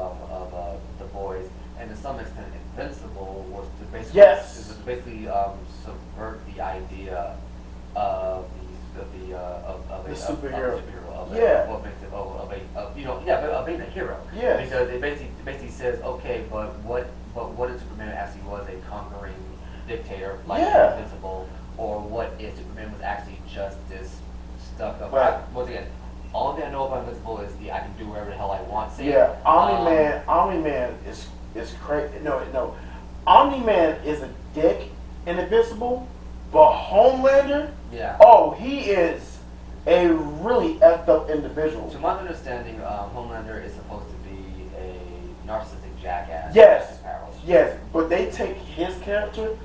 The Boys, and to some extent Invincible, was to basically Yes. subvert the idea of The a superhero. of Yeah. of being a hero. Yes. Because it basically says, okay, but what if Superman actually was a conquering dictator like Yeah. Invincible, or what if Superman was actually just this stuck up? Right. Once again, all thing I know about Invincible is I can do whatever the hell I want. Yeah, Omni-Man is crazy. No, Omni-Man is a dick in Invincible, but Homelander, Yeah. oh, he is a really effed up individual. To my understanding, Homelander is supposed to be a narcissistic jackass. Yes. With powers. Yes, but they take his character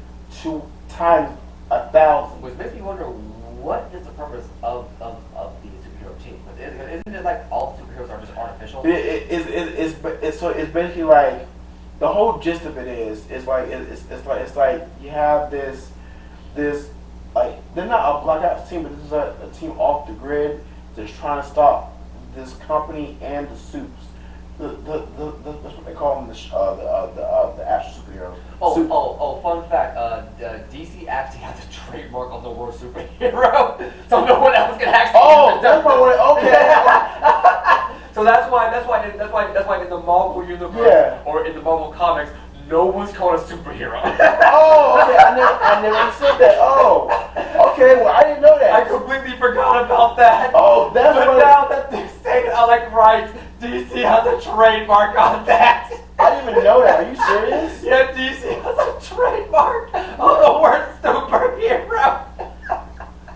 to times 1,000. Which makes me wonder, what is the purpose of the superhero team? Because isn't it like all superheroes are just artificial? It's basically like, the whole gist of it is like it's like you have this like, they're not a black ops team, but this is a team off the grid that's trying to stop this company and the supes. That's what they call them, the actual superheroes. Fun fact, DC actually has a trademark on the word superhero, so no one else can actually use it. That's my way. Okay. So that's why in the Marvel universe, Yeah. or in the Marvel comics, no one's called a superhero. Oh, okay. I never said that. Oh, okay. Well, I didn't know that. I completely forgot about that. Oh, that's But what. now that they're saying it, I like, right, DC has a trademark on that. I didn't even know that. Are you serious? Yeah, DC has a trademark on the word superhero.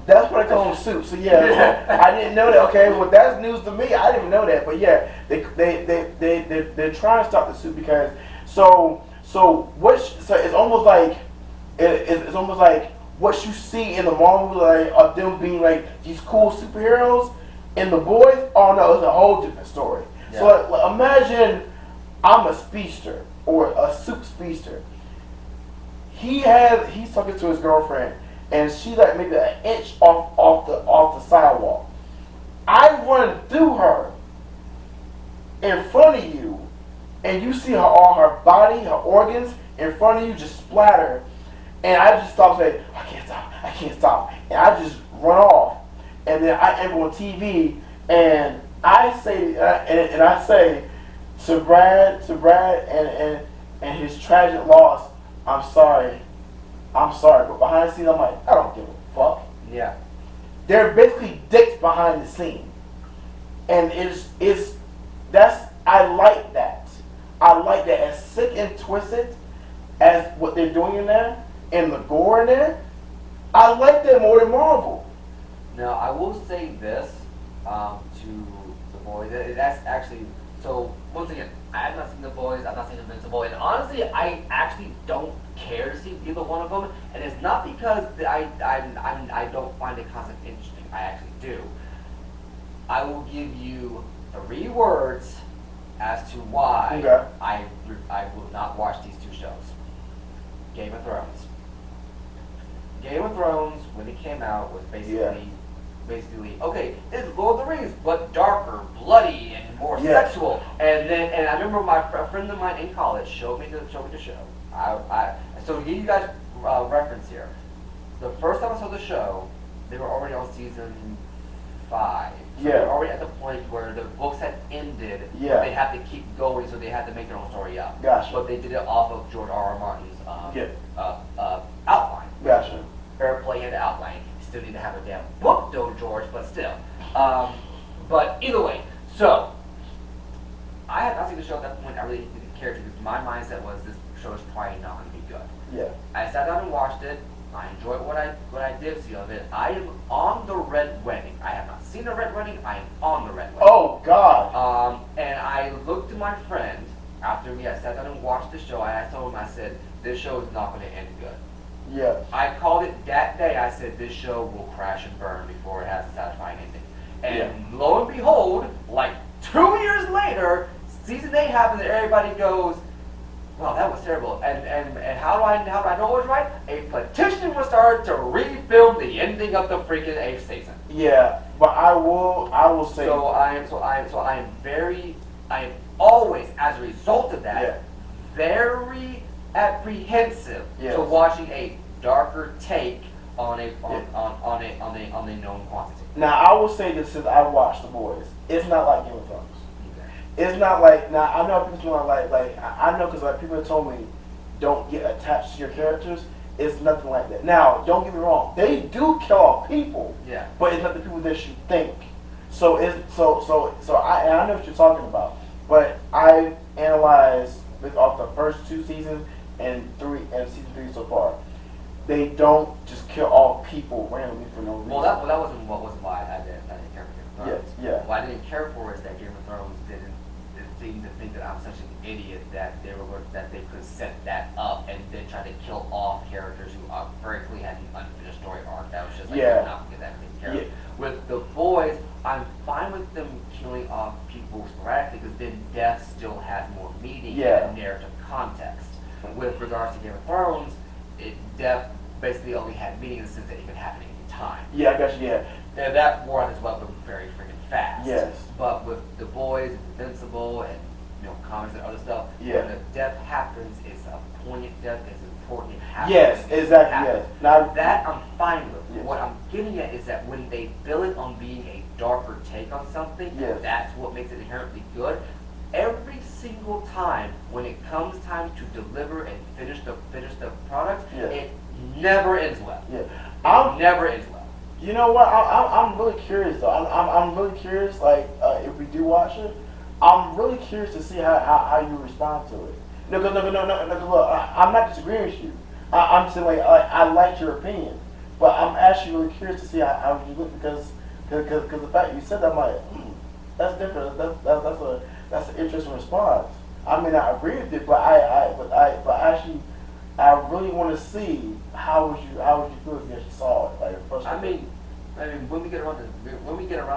That's what I call them soup. So yeah, I didn't know that. Okay, well that's news to me. I didn't even know that. But yeah, they're trying to stop the soup because so it's almost like it's almost like what you see in the Marvel, like, of them being like these cool superheroes, and The Boys. Oh no, it's a whole different story. Yeah. So like, imagine I'm a speedster or a soup speedster. He's talking to his girlfriend, and she's like maybe an inch off the sidewalk. I run through her in front of you, and you see all her body, her organs in front of you just splatter, and I just stop saying, I can't stop, and I just run off, and then I end on TV, and I say to Brad and his tragic loss, I'm sorry, but behind the scenes I'm like, I don't give a fuck. Yeah. They're basically dicks behind the scene, and I like that. I like that, as sick and twisted as what they're doing in there, and the gore in there. I like that more than Marvel. Now, I will say this to The Boys. That's actually, so once again, I have not seen The Boys, I've not seen Invincible, and honestly, I actually don't care to see either one of them, and it's not because I don't find the concept interesting. I actually do. I will give you 3 words as to why Okay. I will not watch these 2 shows. Game of Thrones. Game of Thrones, when it came out, was basically, okay, it's Lord of the Rings, but darker, bloody, and more sexual. And I remember a friend of mine in college showed me the show. So to give you guys reference here, the first time I saw the show, they were already on season 5. So they were already at the point where the books had ended. Yeah. They had to keep going, so they had to make their own story up. Gotcha. But they did it off of George R. R. Martin's outline. Gotcha. Fair play and outline. You still need to have a damn book, though, George, but still. But either way, so I had not seen the show at that point. I really didn't care to, because my mindset was this show is probably not going to be good. Yeah. I sat down and watched it. I enjoyed what I did see of it. I am on the Red Wedding. I have not seen the Red Wedding. I am on the Red Wedding. Oh God. And I looked to my friend after I sat down and watched the show. I told him, I said, this show is not going to end good. Yeah. I called it that day. I said this show will crash and burn before it has a satisfying ending. And lo and behold, like 2 years later, season 8 happens and everybody goes, "Wow, that was terrible." And how do I know it was right? A petition was started to refilm the ending of the freaking 8th season. Yeah, but I will say. I am always, as a result of that, Yeah. very apprehensive Yes. to watching a darker take on a known quantity. Now I will say this since I watched The Boys, it's not like Game of Thrones. It's not like now. I know people are like I know because like people have told me don't get attached to your characters. It's nothing like that. Now don't get me wrong, they do kill off people, Yeah. but it's not the people that you think. So I know what you're talking about, but I analyzed this off the first 2 seasons and season 3 so far. They don't just kill all people randomly for no reason. Well, that wasn't why I didn't care for Game of Thrones. Yes, yeah. What I didn't care for is that Game of Thrones didn't seem to think that I'm such an idiot that they could set that up and then try to kill off characters who very clearly had an unfinished story arc. That was just like Yeah. you're not gonna get that taken care of. Yeah. With The Boys, I'm fine with them killing off people sporadically because then death still has more meaning Yeah. and narrative context. With regards to Game of Thrones, death basically only had meaning in the sense that it could happen at any time. Yeah, I got you. Yeah, And that wore out his weapon very freaking fast. Yes. But with The Boys, Invincible, and comics and other stuff, Yeah. when a death happens, it's a poignant death. It's important. It happens. yes, It exactly. happens. Yes. Now That I'm fine with. Yes. What I'm getting at is that when they bill it on being a darker take on something, Yes. that's what makes it inherently good. Every single time when it comes time to deliver and finish the product, Yes. it never ends well. yeah, It never ends well. You know what? I'm really curious though. I'm really curious. Like if we do watch it, I'm really curious to see how you respond to it. No. Look, I'm not disagreeing with you. I'm saying like I like your opinion, but I'm actually really curious to see how you look because the fact you said that, I'm like, that's different. That's an interesting response. I mean, I agree with it, but actually, I really want to see how would you feel if you actually saw it like first. I mean, when we get around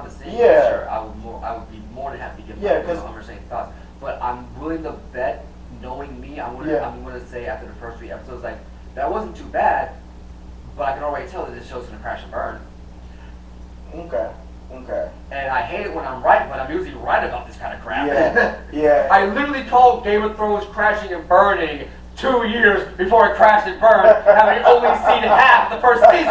to seeing Yeah. it, sure, I would be more than happy to give Yeah, my 'cause- conversation thoughts. But I'm willing to bet, knowing me, I'm gonna say after the first 3 episodes, like that wasn't too bad, but I can already tell that this show's gonna crash and burn. Okay. And I hate it when I'm right, but I'm usually right about this kind of crap. Yeah. Yeah. I literally called Game of Thrones crashing and burning 2 years before it crashed and burned, having only seen half the first season.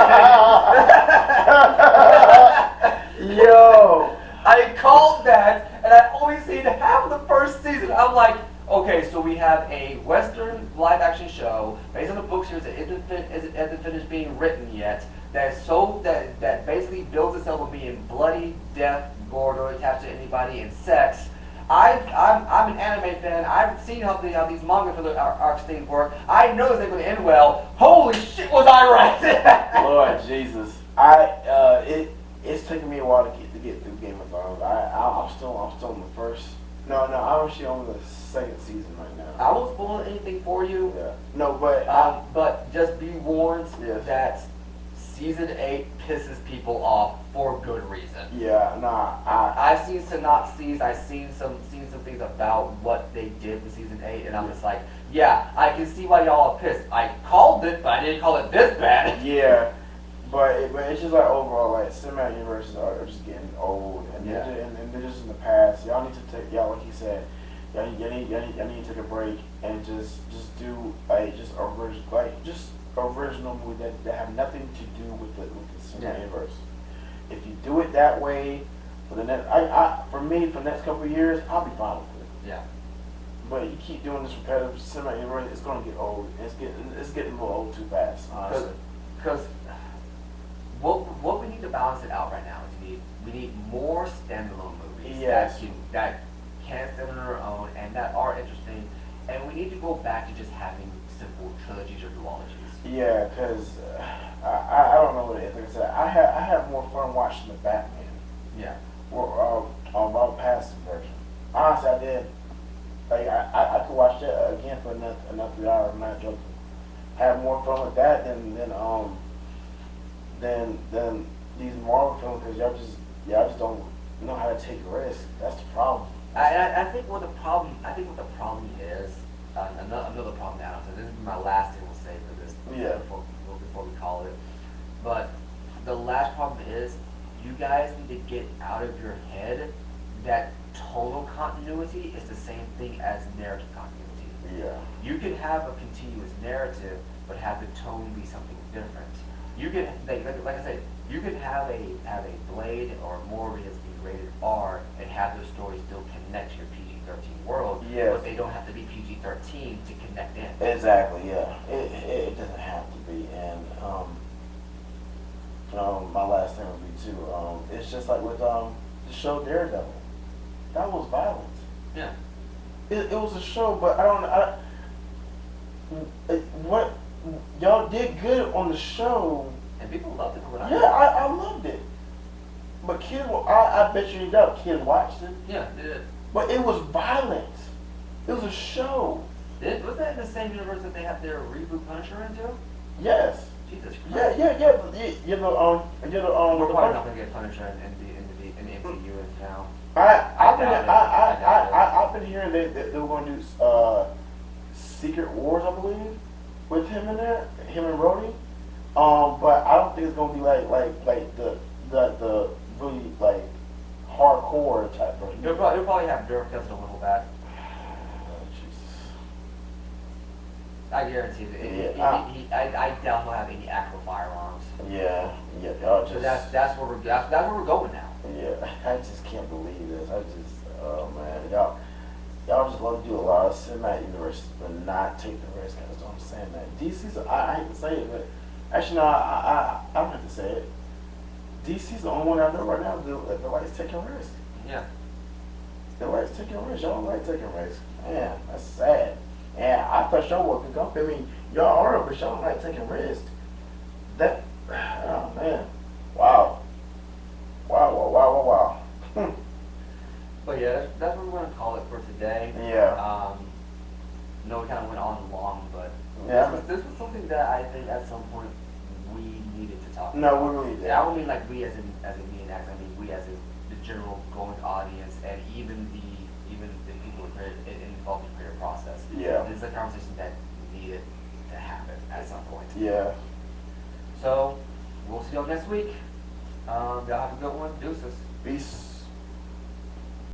Yo. I called that, and I only seen half of the first season. I'm like, okay, so we have a Western live-action show based on a book series that isn't finished being written yet. That basically builds itself on being bloody, death, gore, don't attach to anybody, and sex. I'm an anime fan. I've seen how these manga for the arcs things work. I know this ain't gonna end well. Holy shit, was I right? Lord Jesus. It's taken me a while to get through Game of Thrones. I'm still in the first. No, I'm actually on the second season right now. I won't spoil anything for you. Yeah. No, but But just be warned Yes. that season 8 pisses people off for good reason. yeah, nah. I've seen synopses. I've seen some things about what they did in season 8, and I'm just like, yeah, I can see why y'all are pissed. I called it, but I didn't call it this bad. Yeah. But it's just like overall, like cinematic universes are just getting old, and Yeah. they're just in the past. Y'all need to take like you said, y'all need to take a break and just do original movie that have nothing to do with the cinematic Yeah. universe. If you do it that way for the next, for me for the next couple of years, I'll be fine with it. Yeah. But you keep doing this repetitive cinematic universe, it's gonna get old. It's getting a little old too fast, honestly. Because what we need to balance it out right now is we need more standalone movies Yes. that can stand on their own and that are interesting, and we need to go back to just having simple trilogies or duologies. Yeah, because I don't know what it is. Like I said, I have more fun watching the Batman Yeah. or Robert Pattinson version. Honestly, I did. Like I could watch that again for another 3 hours. I'm not joking. have more fun with that than these Marvel films because y'all just don't know how to take risks. That's the problem. I think what the problem is, another problem now, so this is my last thing we'll say for this, Yeah. before we call it, but the last problem is, you guys need to get out of your head that total continuity is the same thing as narrative continuity. Yeah. You can have a continuous narrative, but have the tone be something different. You can, like I said, you can have a Blade or Morbius be rated R and have those stories still connect to your PG-13 world, Yes. but they don't have to be PG-13 to connect in. Exactly. Yeah. It doesn't have to be. And my last thing would be too. It's just like with the show Daredevil. That was violent. Yeah. It was a show, but what y'all did good on the show. And people loved it for what Yeah, I loved it. But kids, I bet you doubt kids watched it. Yeah, it is. But it was violent. It was a show. Was that in the same universe that they had their reboot Punisher into? Yes. Jesus Christ. Yeah. But We're We're probably not gonna get Punisher in the MCU now. I've been hearing that they were going to do Secret Wars, I believe, with him in there, him and Rhodey. But I don't think it's going to be like the really like hardcore type version. He'll probably have Dirk as a little back. Oh, Jesus. I guarantee it. Yeah. I doubt he'll have any actual firearms. Yeah, y'all just. So that's where we're going now. Yeah, I just can't believe this. Oh man, y'all just love to do a lot of cinematic universes, but not take the risk. I just don't understand that. DC's, I hate to say it, but actually no, I don't have to say it. DC's the only one I know right now that likes taking risks. Yeah. They likes taking risks. Y'all don't like taking risks. Man, that's sad. And I thought y'all were good. I mean, y'all are, but y'all don't like taking risks. Oh man, wow. But yeah, that's what we're gonna call it for today. Yeah. No, we kind of went on long, but Yeah. this was something that I think at some point we needed to talk about. No, we really did. I don't mean like we as in me and X. I mean we as in the general going audience and even the people involved in the creative process. Yeah. This is a conversation that needed to happen at some point. Yeah. So we'll see y'all next week. Y'all have a good one. Deuces. Peace.